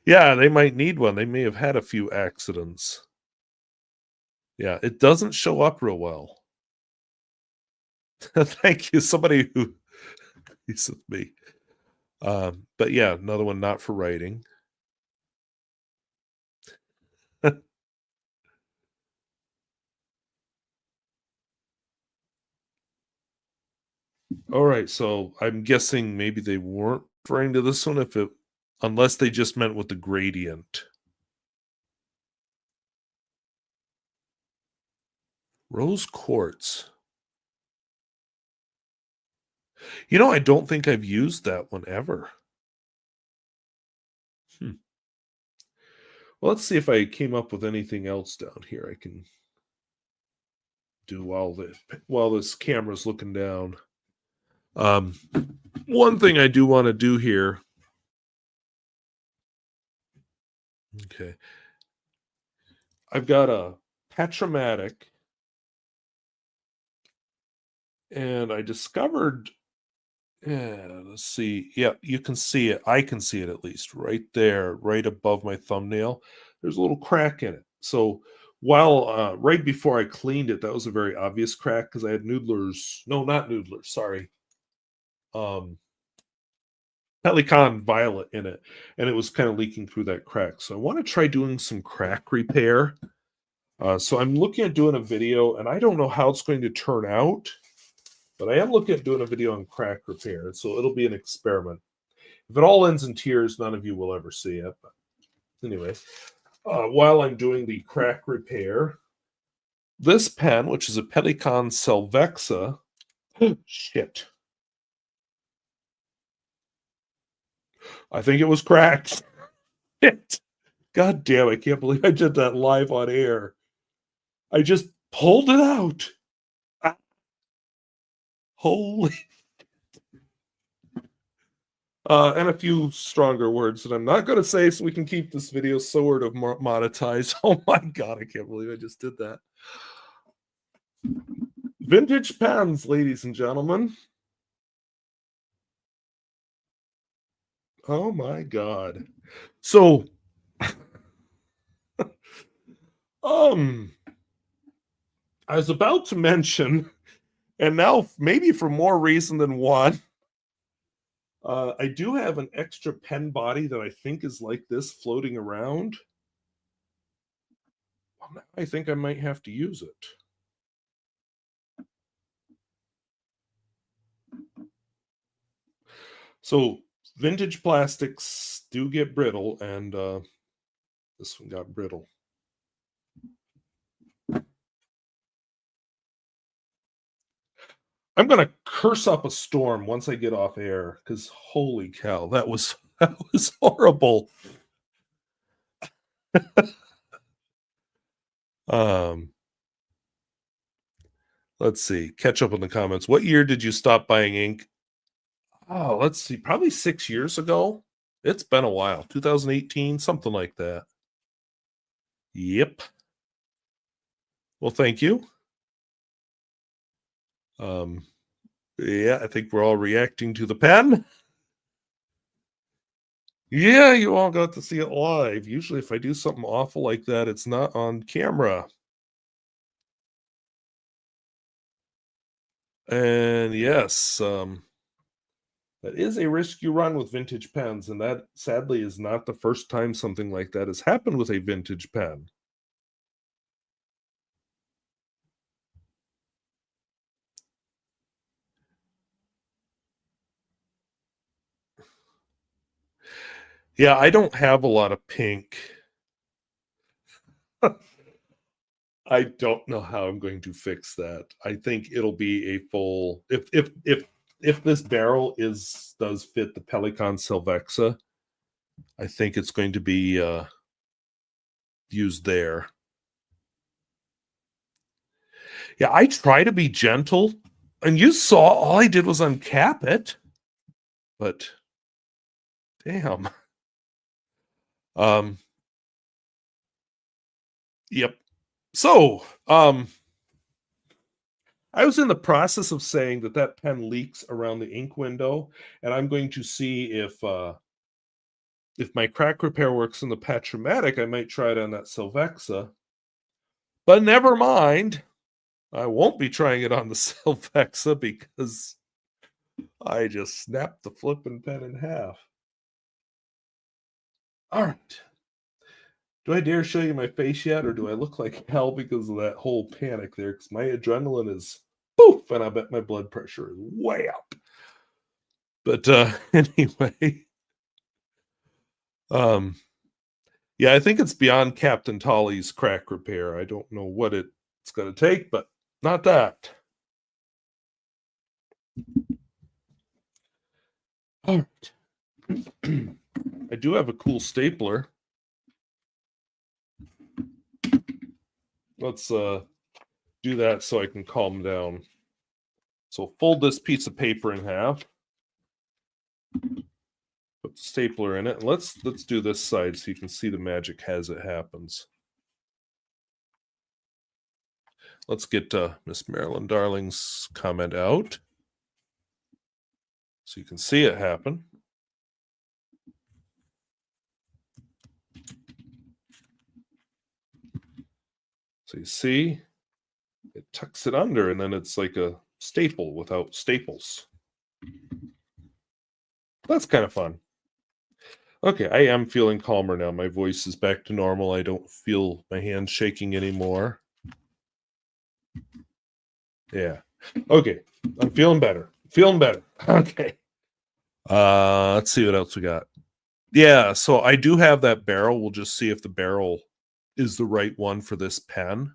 Yeah, they might need one. They may have had a few accidents. Yeah, it doesn't show up real well. Thank you. Somebody who agrees with me. But yeah, another one not for writing. All right, so I'm guessing maybe they weren't referring to this one unless they just meant with the gradient. Rose quartz. You know, I don't think I've used that one ever. Well, let's see if I came up with anything else down here I can do while this camera's looking down. One thing I do want to do here. Okay. I've got a Petromatic, and I discovered, let's see. Yeah, you can see it. I can see it at least right there, right above my thumbnail. There's a little crack in it. So while right before I cleaned it, that was a very obvious crack because I had noodlers. No, not noodlers. Sorry. Pelican Violet in it, and it was kind of leaking through that crack. So I want to try doing some crack repair. So I'm looking at doing a video, and I don't know how it's going to turn out, but I am looking at doing a video on crack repair. So it'll be an experiment. If it all ends in tears, none of you will ever see it. But anyway, while I'm doing the crack repair, this pen, which is a Pelican Selvexa, shit. I think it was cracked. Shit. God damn, I can't believe I did that live on air. I just pulled it out. Ah. Holy. And a few stronger words that I'm not going to say so we can keep this video sort of monetized. Oh my God, I can't believe I just did that. Vintage pens, ladies and gentlemen. Oh my God. So, I was about to mention, and now maybe for more reason than one, I do have an extra pen body that I think is like this floating around. Well, now I think I might have to use it. So vintage plastics do get brittle, and this one got brittle. I'm gonna curse up a storm once I get off air, because holy cow, that was horrible. um let's see. Catch up in the comments. What year did you stop buying ink? Oh, let's see. Probably 6 years ago. It's been a while. 2018, something like that. Yep. Well, thank you. Yeah, I think we're all reacting to the pen. Yeah, you all got to see it live. Usually, if I do something awful like that, it's not on camera. And yes, that is a risk you run with vintage pens, and that sadly is not the first time something like that has happened with a vintage pen. Yeah, I don't have a lot of pink. I don't know how I'm going to fix that. I think it'll be a full if this barrel does fit the Pelican Silvexa, I think it's going to be used there. Yeah, I try to be gentle, and you saw all I did was uncap it, but damn. Yep. So, I was in the process of saying that pen leaks around the ink window, and I'm going to see if my crack repair works in the Patchomatic. I might try it on that Silvexa. But never mind. I won't be trying it on the Silvexa because I just snapped the flipping pen in half. All right. Do I dare show you my face yet, or do I look like hell because of that whole panic there? Because my adrenaline is poof, and I bet my blood pressure is way up. But anyway, yeah, I think it's beyond Captain Tolly's crack repair. I don't know what it's going to take, but not that. All right. I do have a cool stapler. Let's do that so I can calm down. So fold this piece of paper in half. Put the stapler in it. And let's do this side so you can see the magic as it happens. Let's get Miss Marilyn Darling's comment out so you can see it happen. So you see, it tucks it under, and then it's like a staple without staples. That's kind of fun. Okay, I am feeling calmer now. My voice is back to normal. I don't feel my hands shaking anymore. Yeah. Okay, I'm feeling better. Feeling better. Okay. Let's see what else we got. Yeah, so I do have that barrel. We'll just see if the barrel is the right one for this pen.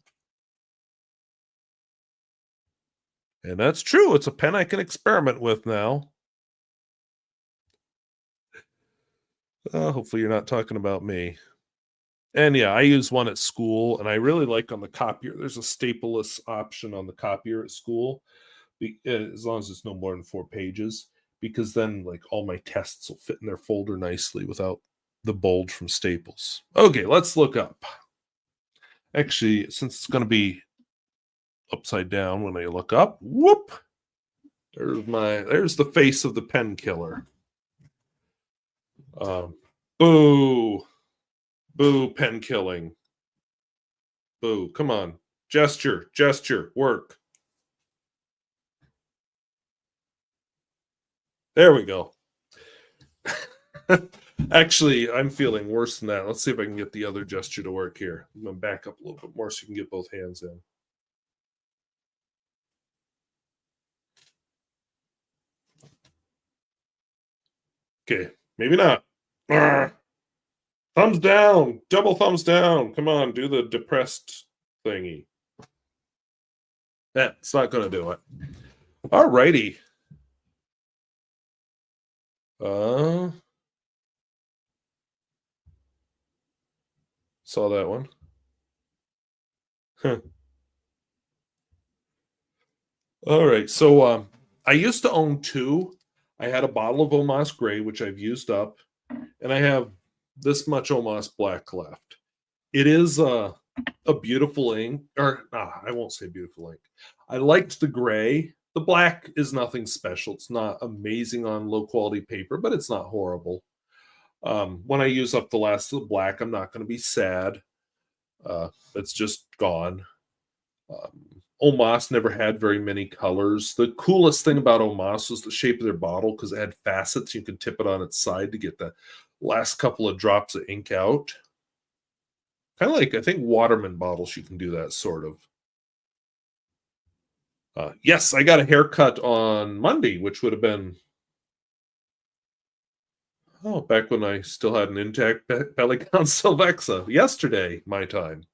And that's true. It's a pen I can experiment with now. Hopefully you're not talking about me. And yeah, I use one at school, and I really like on the copier. There's a stapleless option on the copier at school, as long as it's no more than 4 pages, because then like all my tests will fit in their folder nicely without the bulge from staples. Okay, let's look up. Actually, since it's going to be upside down when I look up, whoop, there's the face of the pen killer. Boo, pen killing. Boo, come on. Gesture, gesture, work. There we go. Actually, I'm feeling worse than that. Let's see if I can get the other gesture to work here. I'm going to back up a little bit more so you can get both hands in. Okay, maybe not. Thumbs down, double thumbs down. Come on, do the depressed thingy. That's not going to do it. All righty. Saw that one. Huh. All right, so I used to own two. I had a bottle of Omas Gray, which I've used up, and I have this much Omas Black left. It is a beautiful ink, or I won't say beautiful ink. I liked the gray. The black is nothing special. It's not amazing on low quality paper, but it's not horrible. When I use up the last of the black, I'm not going to be sad. It's just gone. Omas never had very many colors. The coolest thing about Omas was the shape of their bottle because it had facets. You could tip it on its side to get the last couple of drops of ink out. Kind of like, I think, Waterman bottles, you can do that sort of. Yes, I got a haircut on Monday, which would have been, back when I still had an intact Pelican Sylvexa. Yesterday, my time.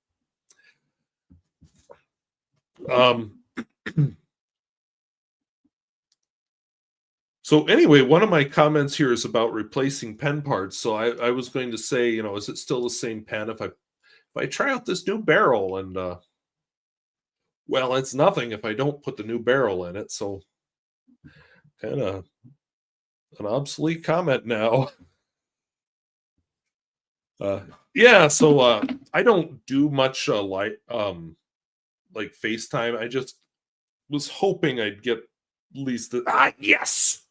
So anyway, one of my comments here is about replacing pen parts. So I was going to say, is it still the same pen if I try out this new barrel? And well, it's nothing if I don't put the new barrel in it. So kind of an obsolete comment now. Yeah, so I don't do much like FaceTime. I just was hoping I'd get at least yes.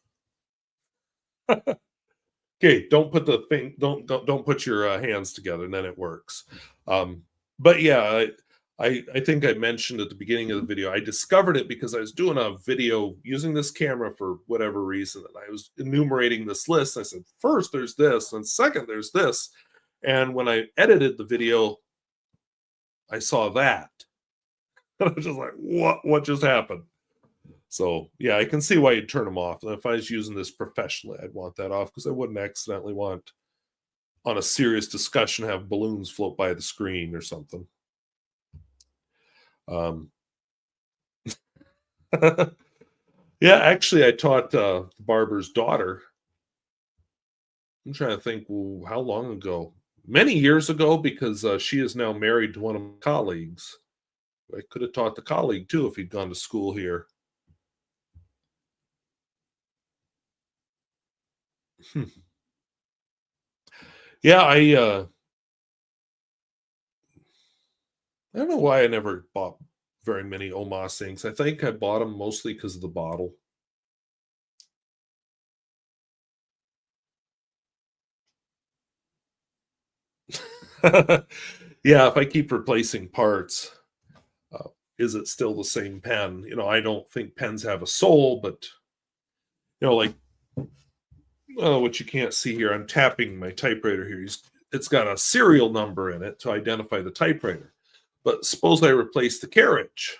Okay, don't put the thing. Don't put your hands together, and then it works. But yeah, I think I mentioned at the beginning of the video, I discovered it because I was doing a video using this camera for whatever reason, and I was enumerating this list. I said, first there's this, and second there's this, and when I edited the video, I saw that. I was just like, what just happened? So yeah, I can see why you'd turn them off. And if I was using this professionally, I'd want that off because I wouldn't accidentally want, on a serious discussion, have balloons float by the screen or something. Yeah, actually, I taught the barber's daughter. I'm trying to think, how long ago? Many years ago, because she is now married to one of my colleagues. I could have taught the colleague too if he'd gone to school here. Yeah, I don't know why I never bought very many Omas inks. I think I bought them mostly because of the bottle. Yeah, if I keep replacing parts, is it still the same pen? I don't think pens have a soul, but like, what you can't see here, I'm tapping my typewriter here. It's got a serial number in it to identify the typewriter. But suppose I replace the carriage.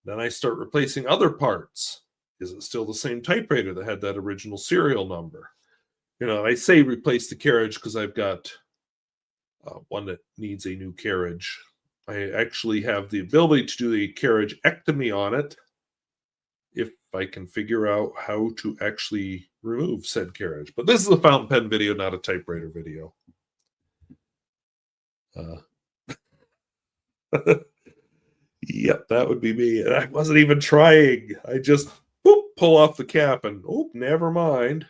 Then I start replacing other parts. Is it still the same typewriter that had that original serial number? I say replace the carriage because I've got one that needs a new carriage. I actually have the ability to do the carriage ectomy on it if I can figure out how to actually remove said carriage. But this is a fountain pen video, not a typewriter video. Yep, that would be me. And I wasn't even trying. I just pull off the cap and never mind.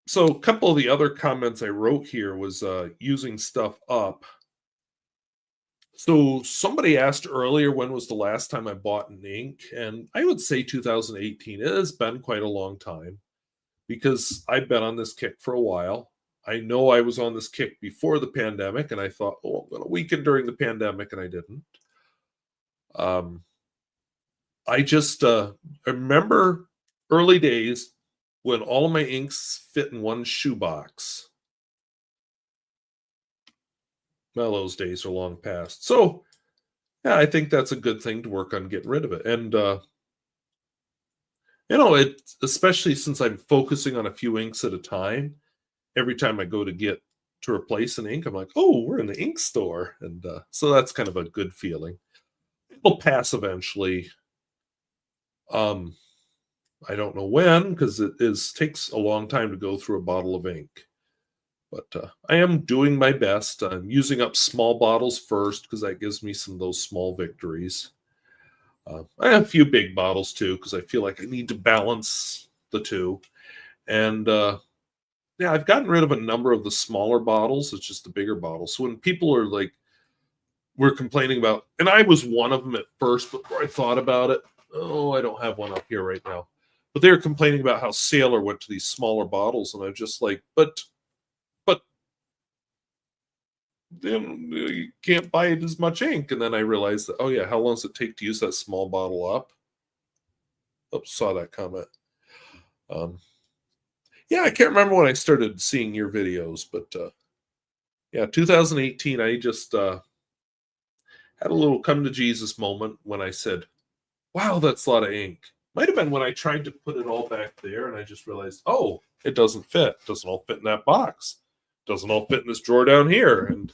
So a couple of the other comments I wrote here was using stuff up. So somebody asked earlier when was the last time I bought an ink, and I would say 2018. It has been quite a long time because I've been on this kick for a while. I know I was on this kick before the pandemic, and I thought, oh, I'm going to weaken during the pandemic, and I didn't. I just I remember early days when all of my inks fit in one shoebox. Well, those days are long past. So, yeah, I think that's a good thing to work on getting rid of it. And, it, especially since I'm focusing on a few inks at a time, every time I go to replace an ink, I'm like, oh, we're in the ink store. And so that's kind of a good feeling. It'll pass eventually. I don't know when, because takes a long time to go through a bottle of ink. But I am doing my best. I'm using up small bottles first because that gives me some of those small victories. I have a few big bottles too because I feel like I need to balance the two. And yeah, I've gotten rid of a number of the smaller bottles. It's just the bigger bottles. So when people are like, we're complaining about, and I was one of them at first before I thought about it. Oh, I don't have one up here right now. But they were complaining about how Sailor went to these smaller bottles. And I'm just like, but then you can't buy it as much ink. And then I realized that, oh yeah, how long does it take to use that small bottle up? Oops, saw that comment. Yeah, I can't remember when I started seeing your videos, but yeah, 2018, I just had a little come to Jesus moment when I said, wow, that's a lot of ink. Might have been when I tried to put it all back there and I just realized, oh, it doesn't fit. It doesn't all fit in that box. It doesn't all fit in this drawer down here. And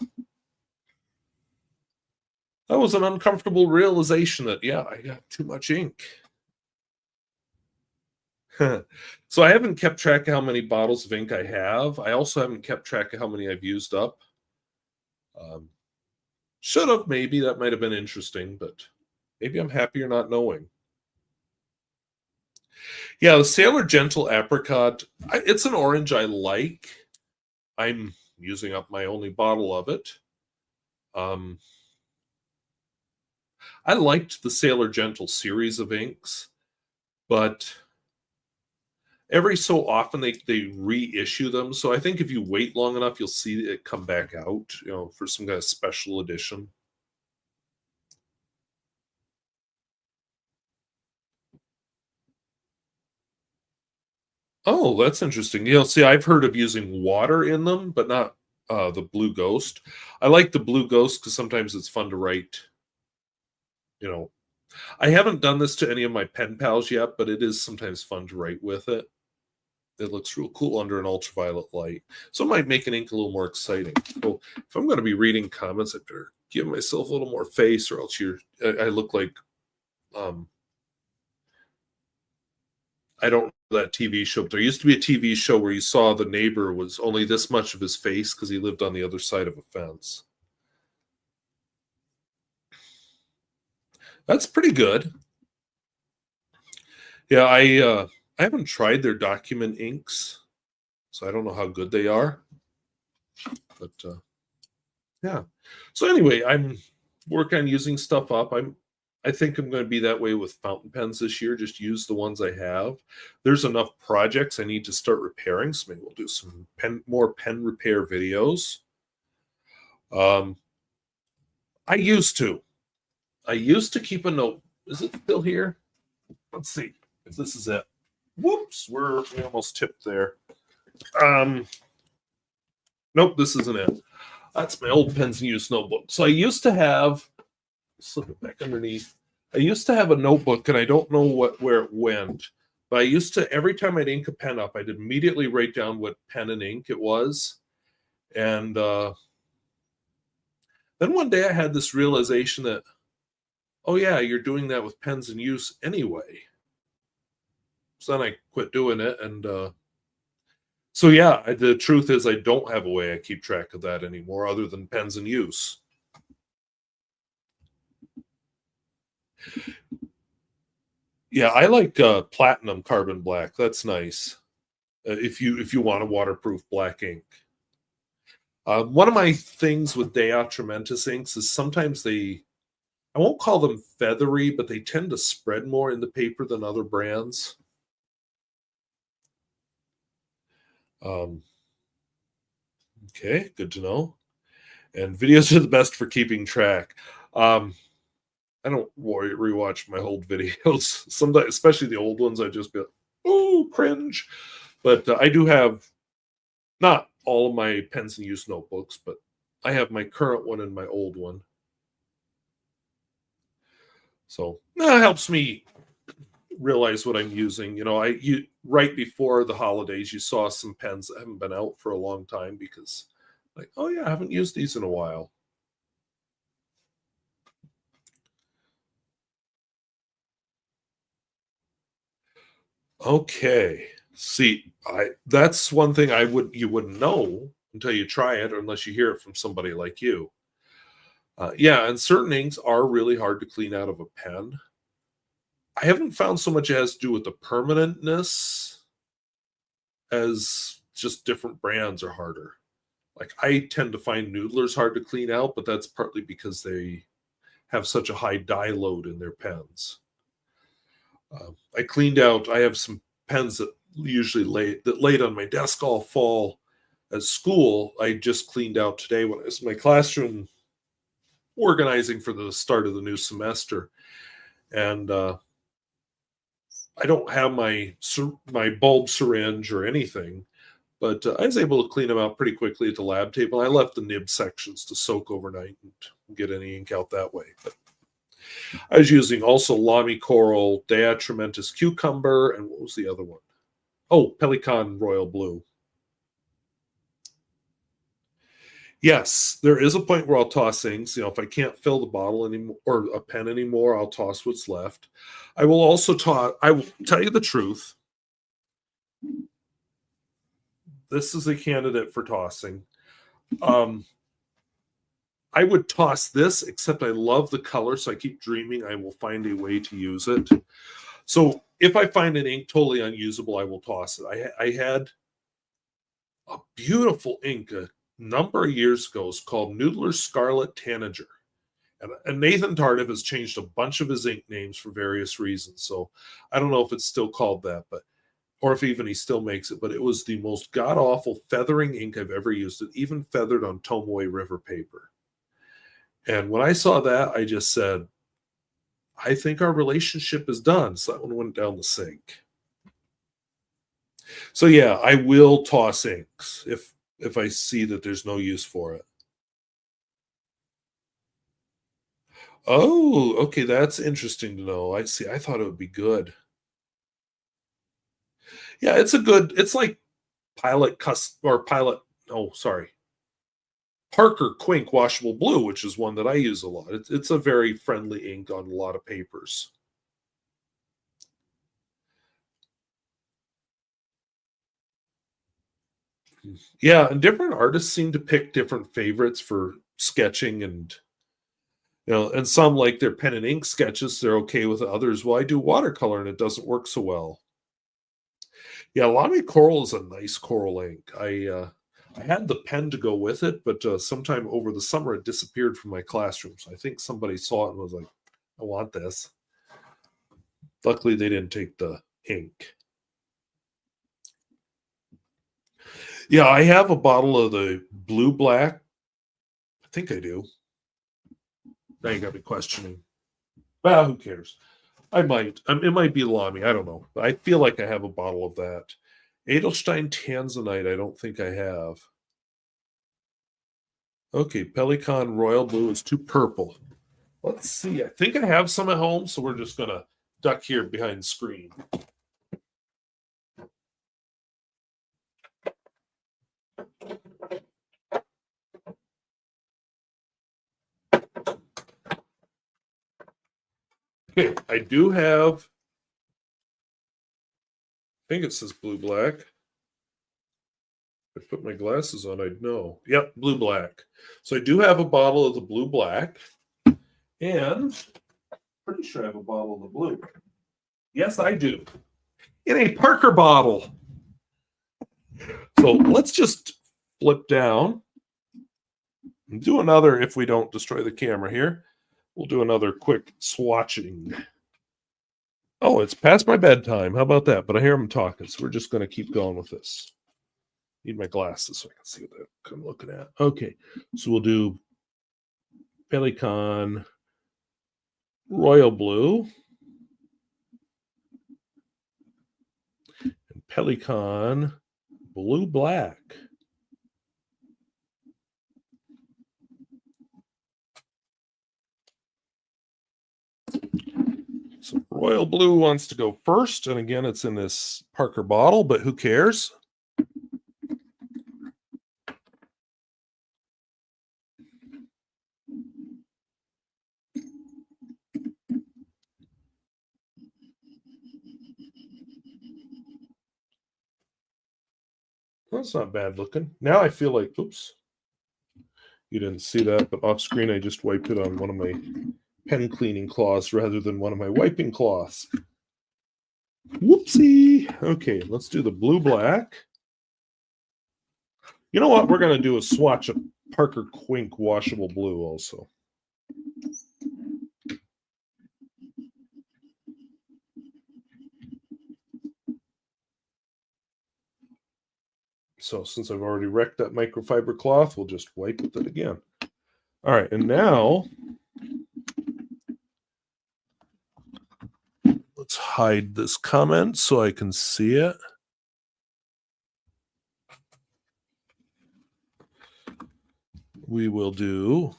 that was an uncomfortable realization that, yeah, I got too much ink. So I haven't kept track of how many bottles of ink I have. I also haven't kept track of how many I've used up. Should have, maybe. That might have been interesting, but maybe I'm happier not knowing. Yeah, the Sailor Gentle Apricot, it's an orange I like. I'm using up my only bottle of it. I liked the Sailor Gentle series of inks, but every so often they reissue them. So I think if you wait long enough, you'll see it come back out, for some kind of special edition. Oh, that's interesting. See, I've heard of using water in them, but not the Blue Ghost. I like the Blue Ghost because sometimes it's fun to write. I haven't done this to any of my pen pals yet, but it is sometimes fun to write with it. It looks real cool under an ultraviolet light. So it might make an ink a little more exciting. So if I'm going to be reading comments, I better give myself a little more face, or else I look like I don't know that TV show, but there used to be a TV show where you saw the neighbor was only this much of his face because he lived on the other side of a fence. That's pretty good. Yeah, I haven't tried their document inks, so I don't know how good they are. But yeah. So anyway, I'm working on using stuff up. I think I'm going to be that way with fountain pens this year. Just use the ones I have. There's enough projects I need to start repairing, so maybe we'll do some more pen repair videos. I used to keep a note. Is it still here? Let's see if this is it. Whoops, we almost tipped there. Nope, this isn't it. That's my old pens and use notebook. So I used to have, slip it back underneath. I used to have a notebook, and I don't know where it went, but I used to, every time I'd ink a pen up, I'd immediately write down what pen and ink it was. And then one day I had this realization that, oh yeah, you're doing that with pens in use anyway. So then I quit doing it. And so yeah, the truth is I don't have a way I keep track of that anymore other than pens in use. Yeah, I like platinum carbon black. That's nice. If you want a waterproof black ink. One of my things with De Atramentis inks is sometimes I won't call them feathery, but they tend to spread more in the paper than other brands. Okay, good to know. And videos are the best for keeping track. I don't rewatch my old videos. Sometimes, especially the old ones, I just be like, oh, cringe. But I do have not all of my pens and use notebooks, but I have my current one and my old one. So that helps me realize what I'm using. You know, right before the holidays, you saw some pens that haven't been out for a long time because, like, oh yeah, I haven't used these in a while. Okay. See, that's one thing you wouldn't know until you try it, or unless you hear it from somebody like you. Yeah, and certain inks are really hard to clean out of a pen. I haven't found so much it has to do with the permanentness as just different brands are harder. Like I tend to find Noodlers hard to clean out, but that's partly because they have such a high dye load in their pens. I have some pens that usually laid on my desk all fall at school. I just cleaned out today when I was in my classroom organizing for the start of the new semester. And I don't have my bulb syringe or anything, but I was able to clean them out pretty quickly at the lab table. I left the nib sections to soak overnight and get any ink out that way. But I was using also Lamy Coral, Diatramentus Cucumber, and what was the other one? Oh, Pelican Royal Blue. Yes, there is a point where I'll toss things. You know, if I can't fill the bottle anymore or a pen anymore, I'll toss what's left. I will also toss. I will tell you the truth. This is a candidate for tossing. I would toss this, except I love the color, so I keep dreaming I will find a way to use it. So if I find an ink totally unusable, I will toss it. I had a beautiful ink a number of years ago. It's called Noodler Scarlet Tanager. And Nathan Tardif has changed a bunch of his ink names for various reasons. So I don't know if it's still called that, but or if even he still makes it. But it was the most god-awful feathering ink I've ever used. It even feathered on Tomoe River paper. And when I saw that, I just said, I think our relationship is done. So that one went down the sink. So yeah, I will toss inks if I see that there's no use for it. Oh, okay, that's interesting to know. I see. I thought it would be good. Yeah, it's like Parker Quink Washable Blue, which is one that I use a lot. It's a very friendly ink on a lot of papers. Yeah, and different artists seem to pick different favorites for sketching and and some like their pen and ink sketches, they're okay with others. Well, I do watercolor and it doesn't work so well. Yeah, Lamy Coral is a nice coral ink. I had the pen to go with it, but sometime over the summer it disappeared from my classroom. So I think somebody saw it and was like, I want this. Luckily, they didn't take the ink. Yeah, I have a bottle of the blue black. I think I do. Now you got me questioning. Well, who cares? I might. It might be Lamy. I don't know. I feel like I have a bottle of that. Edelstein Tanzanite, I don't think I have. Okay, Pelican Royal Blue is too purple. Let's see. I think I have some at home, so we're just going to duck here behind the screen. Okay, I do have, I think it says blue black. If I put my glasses on, I'd know. Yep, blue black. So I do have a bottle of the blue black, and pretty sure I have a bottle of the blue. Yes, I do. In a Parker bottle. So let's just flip down and do another, if we don't destroy the camera here, we'll do another quick swatching. Oh, it's past my bedtime. How about that? But I hear them talking, so we're just going to keep going with this. Need my glasses so I can see what I'm looking at. Okay, so we'll do Pelican Royal Blue and Pelican Blue Black. So Royal Blue wants to go first, and again, it's in this Parker bottle, but who cares? That's not bad looking. Now I feel like, oops, you didn't see that, but off screen I just wiped it on one of my pen cleaning cloths rather than one of my wiping cloths. Whoopsie. Okay, let's do the blue black. You know what? We're going to do a swatch of Parker Quink washable blue also. So since I've already wrecked that microfiber cloth, we'll just wipe with it again. All right, and now let's hide this comment so I can see it. We will do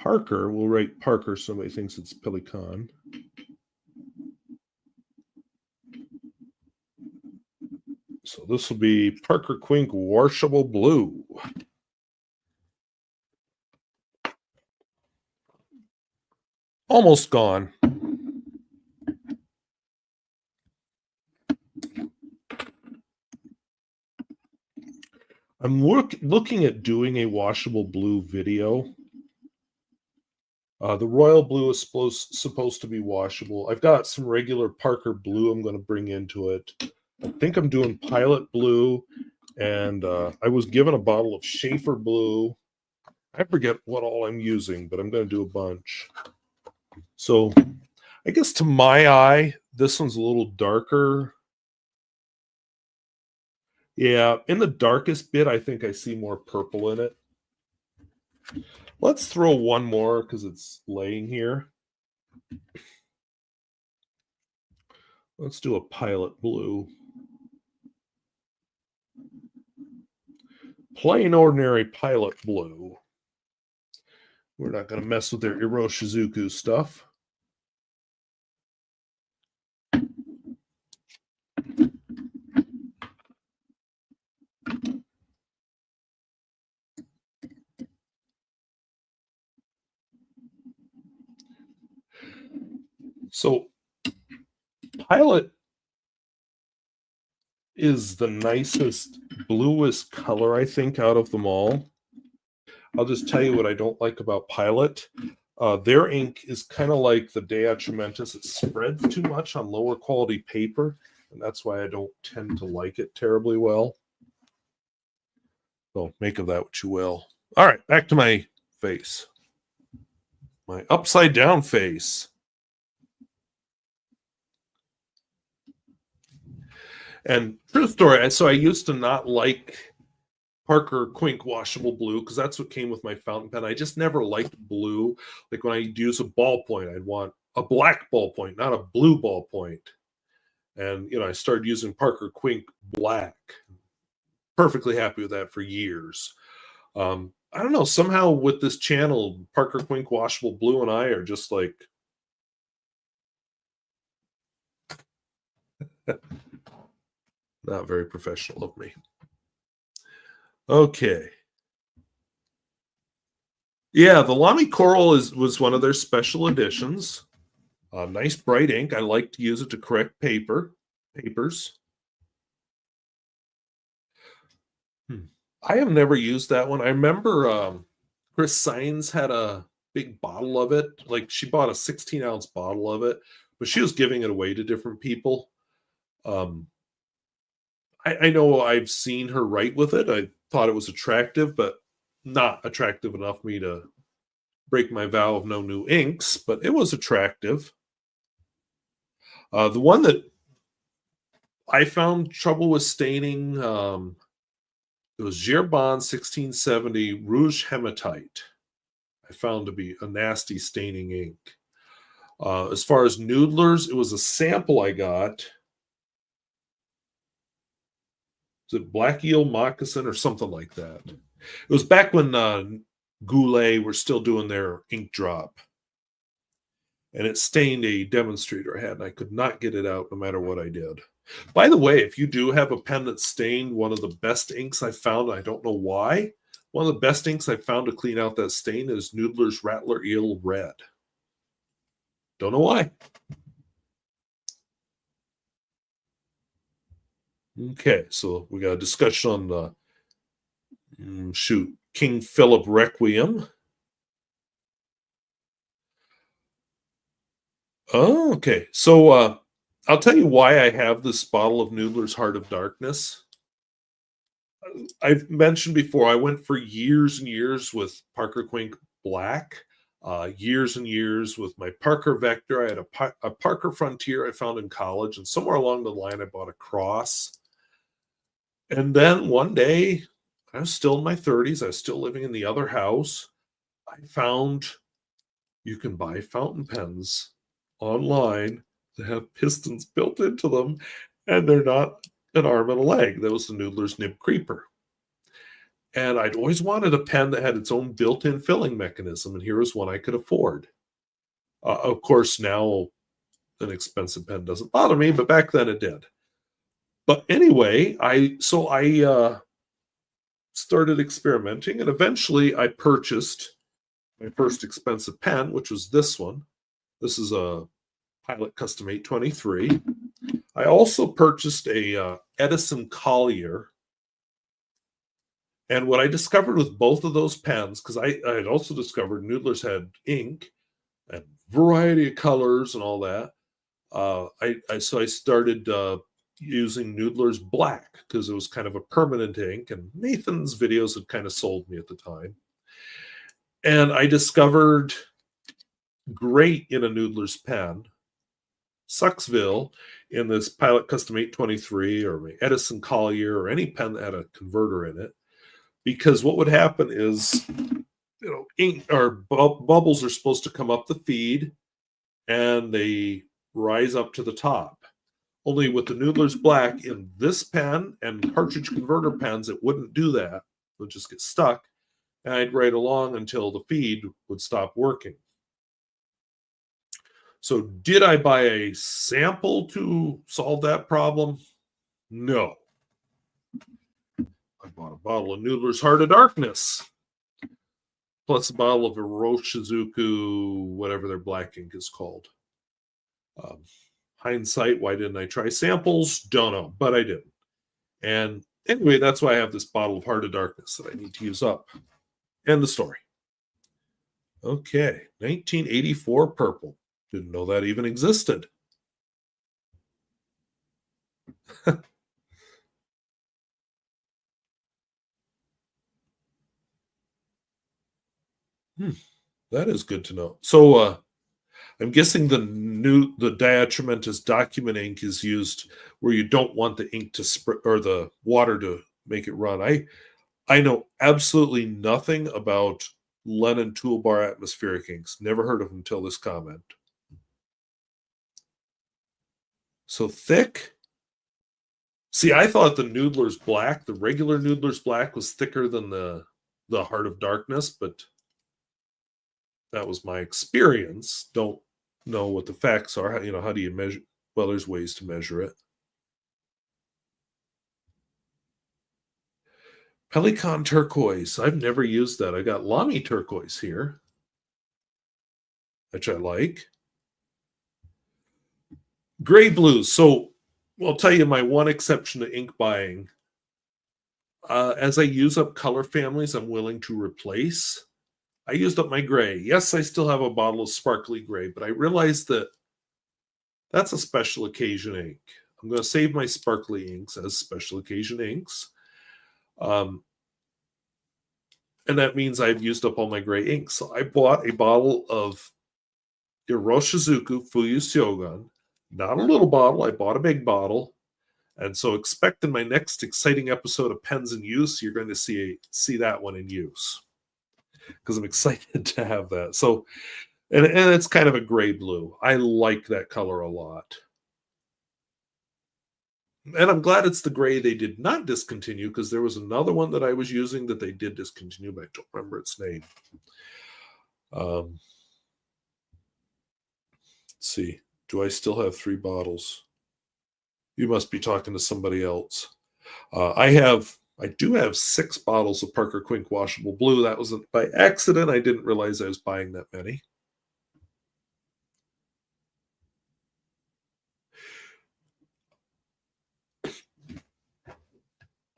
Parker. We'll write Parker so somebody thinks it's Pelican. So this will be Parker Quink washable blue. Almost gone. I'm looking at doing a washable blue video. The royal blue is supposed to be washable. I've got some regular Parker blue I'm going to bring into it. I think I'm doing Pilot blue, and I was given a bottle of Schaefer blue. I forget what all I'm using, but I'm going to do a bunch. So I guess to my eye, this one's a little darker. Yeah, in the darkest bit, I think I see more purple in it. Let's throw one more because it's laying here. Let's do a Pilot blue. Plain ordinary Pilot blue. We're not going to mess with their Iroshizuku stuff. So Pilot is the nicest, bluest color, I think, out of them all. I'll just tell you what I don't like about Pilot. Their ink is kind of like the Dea Trementis. It spreads too much on lower quality paper, and that's why I don't tend to like it terribly well. So make of that what you will. All right, back to my face. My upside down face. And true story, so I used to not like Parker Quink washable blue because that's what came with my fountain pen. I just never liked blue. Like when I use a ballpoint, I'd want a black ballpoint, not a blue ballpoint. And, I started using Parker Quink black. Perfectly happy with that for years. I don't know, somehow with this channel, Parker Quink washable blue and I are just like not very professional of me. Okay. Yeah, the Lamy Coral was one of their special editions. Nice bright ink. I like to use it to correct papers. I have never used that one. I remember Chris Saenz had a big bottle of it. Like she bought a 16-ounce bottle of it, but she was giving it away to different people. I know I've seen her write with it. I thought it was attractive, but not attractive enough for me to break my vow of no new inks, but it was attractive. The one that I found trouble with staining. It was Gerbon 1670 Rouge Hematite. I found to be a nasty staining ink. As far as Noodlers, it was a sample I got. Was it Black Eel Moccasin or something like that? It was back when Goulet were still doing their ink drop. And it stained a demonstrator I had, and I could not get it out no matter what I did. By the way, if you do have a pen that's stained, one of the best inks I found, I don't know why, one of the best inks I found to clean out that stain is Noodler's Rattler Eel Red. Don't know why. Okay, so we got a discussion on the King Philip Requiem. Oh, okay. So I'll tell you why I have this bottle of Noodler's Heart of Darkness. I've mentioned before, I went for years and years with Parker Quink Black, years and years with my Parker Vector. I had a Parker Frontier I found in college, and somewhere along the line, I bought a Cross. And then one day, I was still in my 30s. I was still living in the other house. I found you can buy fountain pens online that have pistons built into them, and they're not an arm and a leg. That was the Noodler's Nib Creeper. And I'd always wanted a pen that had its own built-in filling mechanism, and here was one I could afford. Of course, now an expensive pen doesn't bother me, but back then it did. But anyway, I started experimenting, and eventually I purchased my first expensive pen, which was this one. This is a Pilot Custom 823. I also purchased a Edison Collier. And what I discovered with both of those pens, because I had also discovered Noodler's had ink and variety of colors and all that. So I started using Noodler's Black because it was kind of a permanent ink, and Nathan's videos had kind of sold me at the time. And I discovered great in a Noodler's pen, Sucksville in this Pilot Custom 823 or my Edison Collier or any pen that had a converter in it. Because what would happen is, ink or bubbles are supposed to come up the feed and they rise up to the top. Only with the Noodler's Black in this pen and cartridge converter pens, it wouldn't do that. It would just get stuck. And I'd write along until the feed would stop working. So did I buy a sample to solve that problem? No. I bought a bottle of Noodler's Heart of Darkness, plus a bottle of Iroshizuku, whatever their black ink is called. Hindsight, why didn't I try samples? Don't know, but I didn't. And anyway, that's why I have this bottle of Heart of Darkness that I need to use up. End the story. Okay, 1984 purple. Didn't know that even existed. That is good to know. So I'm guessing the diatramentus document ink is used where you don't want the ink to spread or the water to make it run. I know absolutely nothing about Lennon Toolbar atmospheric inks. Never heard of them until this comment. So thick. See, I thought the Noodler's Black, the regular Noodler's Black, was thicker than the Heart of Darkness, but that was my experience. Don't know what the facts are. How do you measure? Well, there's ways to measure it. Pelican turquoise. I've never used that. I got Lamy turquoise here, which I like. Gray blues. So I'll tell you my one exception to ink buying. As I use up color families I'm willing to replace, I used up my gray. Yes, I still have a bottle of sparkly gray, but I realized that that's a special occasion ink. I'm going to save my sparkly inks as special occasion inks. And that means I've used up all my gray inks. So I bought a bottle of Iroshizuku Fuyu Syogun. Not a little bottle. I bought a big bottle. And so expect in my next exciting episode of Pens in Use, you're going to see that one in use, because I'm excited to have that. So, and it's kind of a gray blue. I like that color a lot. And I'm glad it's the gray they did not discontinue, because there was another one that I was using that they did discontinue, but I don't remember its name. Let's see. Do I still have 3 bottles? You must be talking to somebody else. I do have 6 bottles of Parker Quink washable blue. That was by accident. I didn't realize I was buying that many.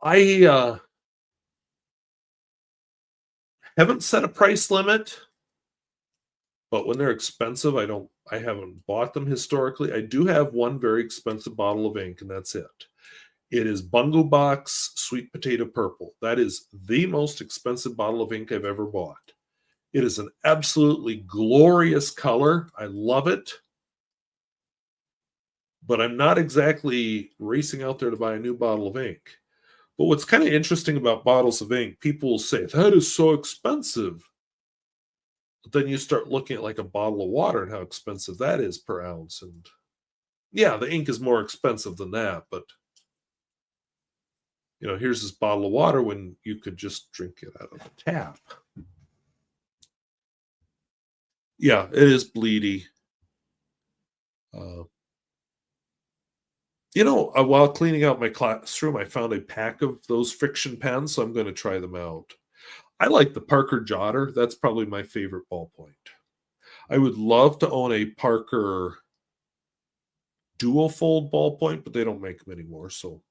I haven't set a price limit, but when they're expensive, I haven't bought them historically. I do have one very expensive bottle of ink, and that's it. It is Bungo Box Sweet Potato Purple. That is the most expensive bottle of ink I've ever bought. It is an absolutely glorious color. I love it. But I'm not exactly racing out there to buy a new bottle of ink. But what's kind of interesting about bottles of ink, people will say, that is so expensive. But then you start looking at like a bottle of water and how expensive that is per ounce. And yeah, the ink is more expensive than that. But, here's this bottle of water when you could just drink it out of the tap. Yeah, it is bleedy. While cleaning out my classroom, I found a pack of those friction pens, so I'm going to try them out. I like the Parker Jotter. That's probably my favorite ballpoint. I would love to own a Parker dual fold ballpoint, but they don't make them anymore. So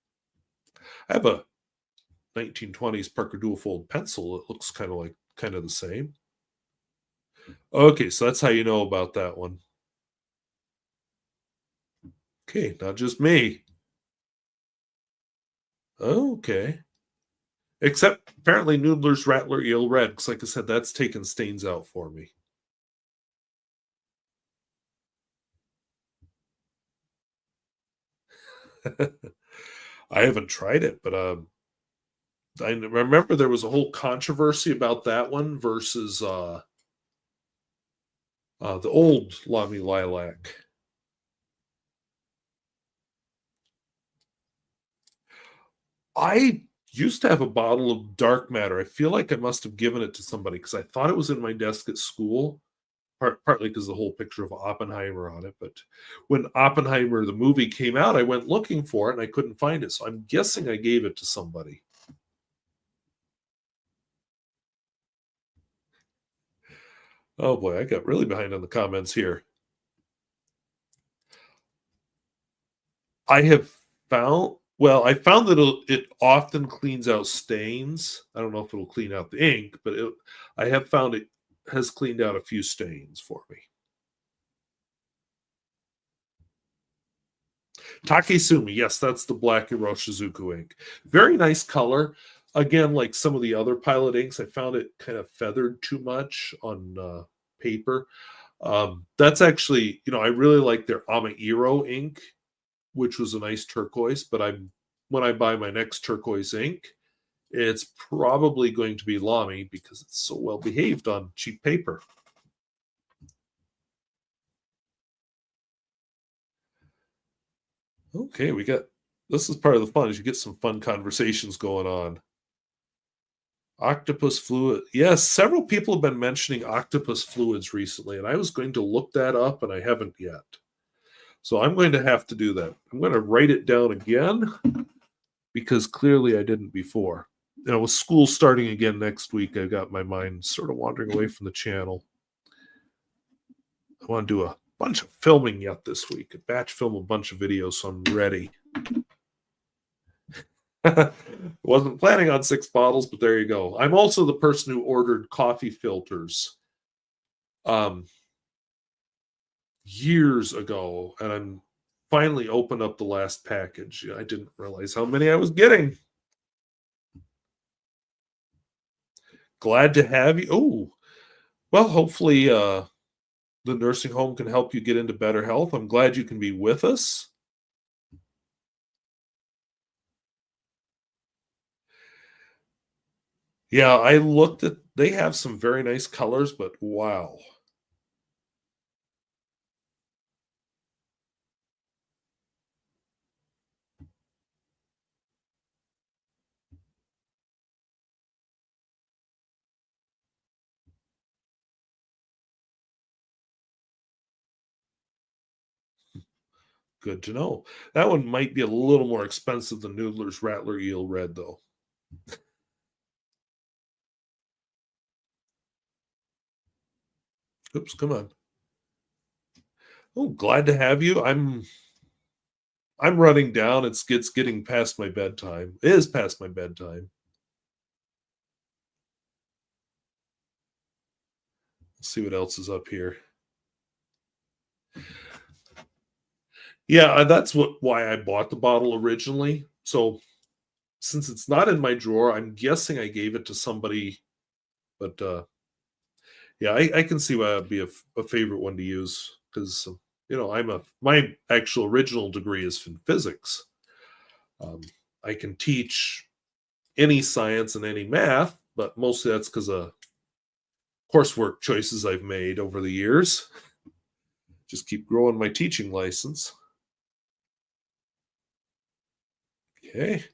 I have a 1920s Parker dual fold pencil. It looks kind of the same. Okay, so that's how you know about that one. Okay, not just me. Okay. Except apparently Noodler's Rattler Eel Red, because like I said, that's taken stains out for me. I haven't tried it, but I remember there was a whole controversy about that one versus the old Lamy Lilac. I used to have a bottle of dark matter. I feel like I must have given it to somebody because I thought it was in my desk at school, partly because the whole picture of Oppenheimer on it. But when Oppenheimer, the movie, came out, I went looking for it and I couldn't find it. So I'm guessing I gave it to somebody. Oh boy, I got really behind on the comments here. I found that it often cleans out stains. I don't know if it'll clean out the ink, but I have found it has cleaned out a few stains for me. Takesumi, yes, that's the black Iroshizuku ink. Very nice color. Again, like some of the other Pilot inks, I found it kind of feathered too much on paper. That's actually, I really like their Amairo ink, which was a nice turquoise, but when I buy my next turquoise ink, it's probably going to be Lamy because it's so well behaved on cheap paper. Okay, this is part of the fun, is you get some fun conversations going on. Octopus fluid. Yes, several people have been mentioning octopus fluids recently, and I was going to look that up, and I haven't yet. So I'm going to have to do that. I'm going to write it down again because clearly I didn't before. With school starting again next week, I got my mind sort of wandering away from the channel. I want to do a bunch of filming yet this week, batch film a bunch of videos, so I'm ready. Wasn't planning on 6 bottles, but there you go. I'm also the person who ordered coffee filters years ago, and I'm finally opened up the last package. I didn't realize how many I was getting. Glad to have you. Oh, well, hopefully the nursing home can help you get into better health. I'm glad you can be with us. Yeah, I looked at, they have some very nice colors, but wow. Good to know. That one might be a little more expensive than Noodler's Rattler Eel Red, though. Oops, come on. Oh, glad to have you. I'm running down. It's getting past my bedtime. It is past my bedtime. Let's see what else is up here. Yeah, that's why I bought the bottle originally. So since it's not in my drawer, I'm guessing I gave it to somebody. But yeah, I can see why it'd be a favorite one to use because my actual original degree is in physics. Um, I can teach any science and any math, but mostly that's because of coursework choices I've made over the years. Just keep growing my teaching license. Okay.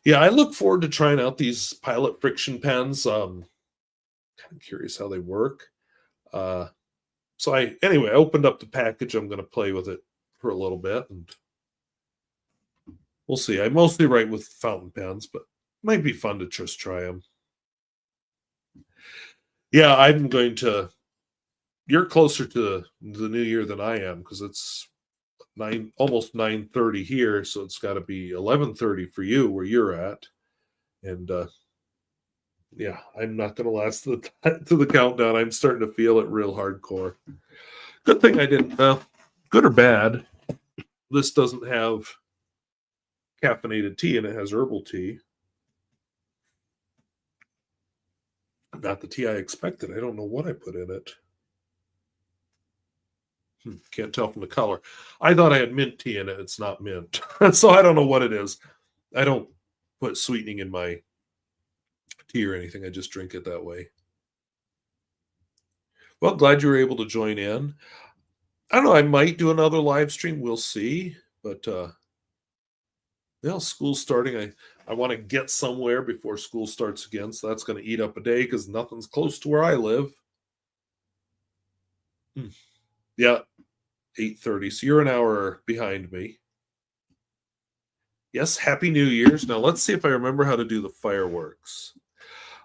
Yeah, I look forward to trying out these Pilot friction pens. Kind of curious how they work. Uh, so I opened up the package. I'm going to play with it for a little bit, and we'll see. I mostly write with fountain pens, but it might be fun to just try them. Yeah, I'm going to. You're closer to the new year than I am because it's almost 9:30 here, so it's got to be 11:30 for you where you're at. And yeah, I'm not going to last to the countdown. I'm starting to feel it real hardcore. Good thing I didn't. Good or bad, this doesn't have caffeinated tea and it has herbal tea. Not the tea I expected. I don't know what I put in it. Can't tell from the color. I thought I had mint tea in it. It's not mint. So I don't know what it is. I don't put sweetening in my tea or anything. I just drink it that way. Well, glad you were able to join in. I don't know. I might do another live stream. We'll see. But school's starting. I want to get somewhere before school starts again. So that's going to eat up a day because nothing's close to where I live. Yeah, 8:30. So you're an hour behind me. Yes, Happy New Year's. Now let's see if I remember how to do the fireworks.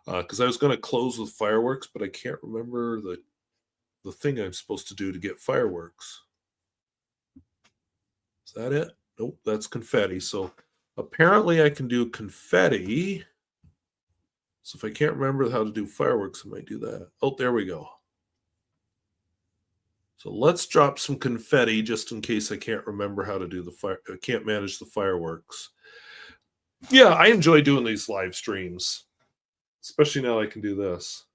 Because I was going to close with fireworks, but I can't remember the thing I'm supposed to do to get fireworks. Is that it? Nope, that's confetti. So apparently I can do confetti. So if I can't remember how to do fireworks, I might do that. Oh, there we go. So let's drop some confetti just in case I can't remember how to do the fire. I can't manage the fireworks. Yeah, I enjoy doing these live streams, especially now I can do this.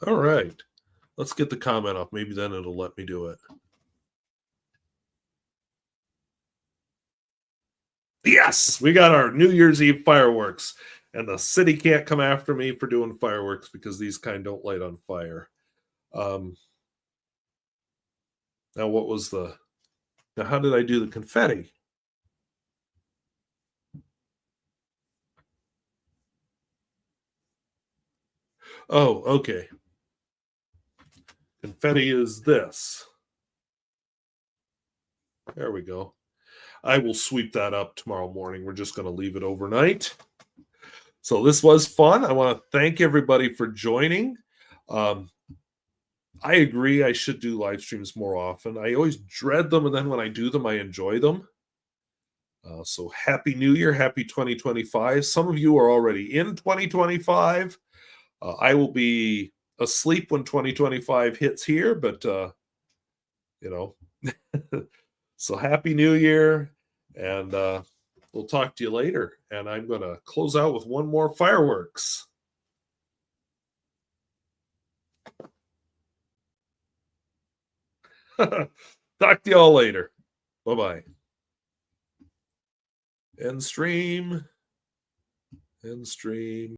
All right. Let's get the comment off. Maybe then it'll let me do it. Yes, we got our New Year's Eve fireworks. And the city can't come after me for doing fireworks because these kind don't light on fire. Now, how did I do the confetti? Oh, okay. Confetti is this. There we go. I will sweep that up tomorrow morning. We're just going to leave it overnight. So this was fun. I want to thank everybody for joining. I agree. I should do live streams more often. I always dread them, and then when I do them, I enjoy them. So happy New Year, happy 2025. Some of you are already in 2025. I will be asleep when 2025 hits here, but you know. So happy New Year, and we'll talk to you later. And I'm going to close out with one more fireworks. Talk to y'all later. Bye-bye. End stream. End stream.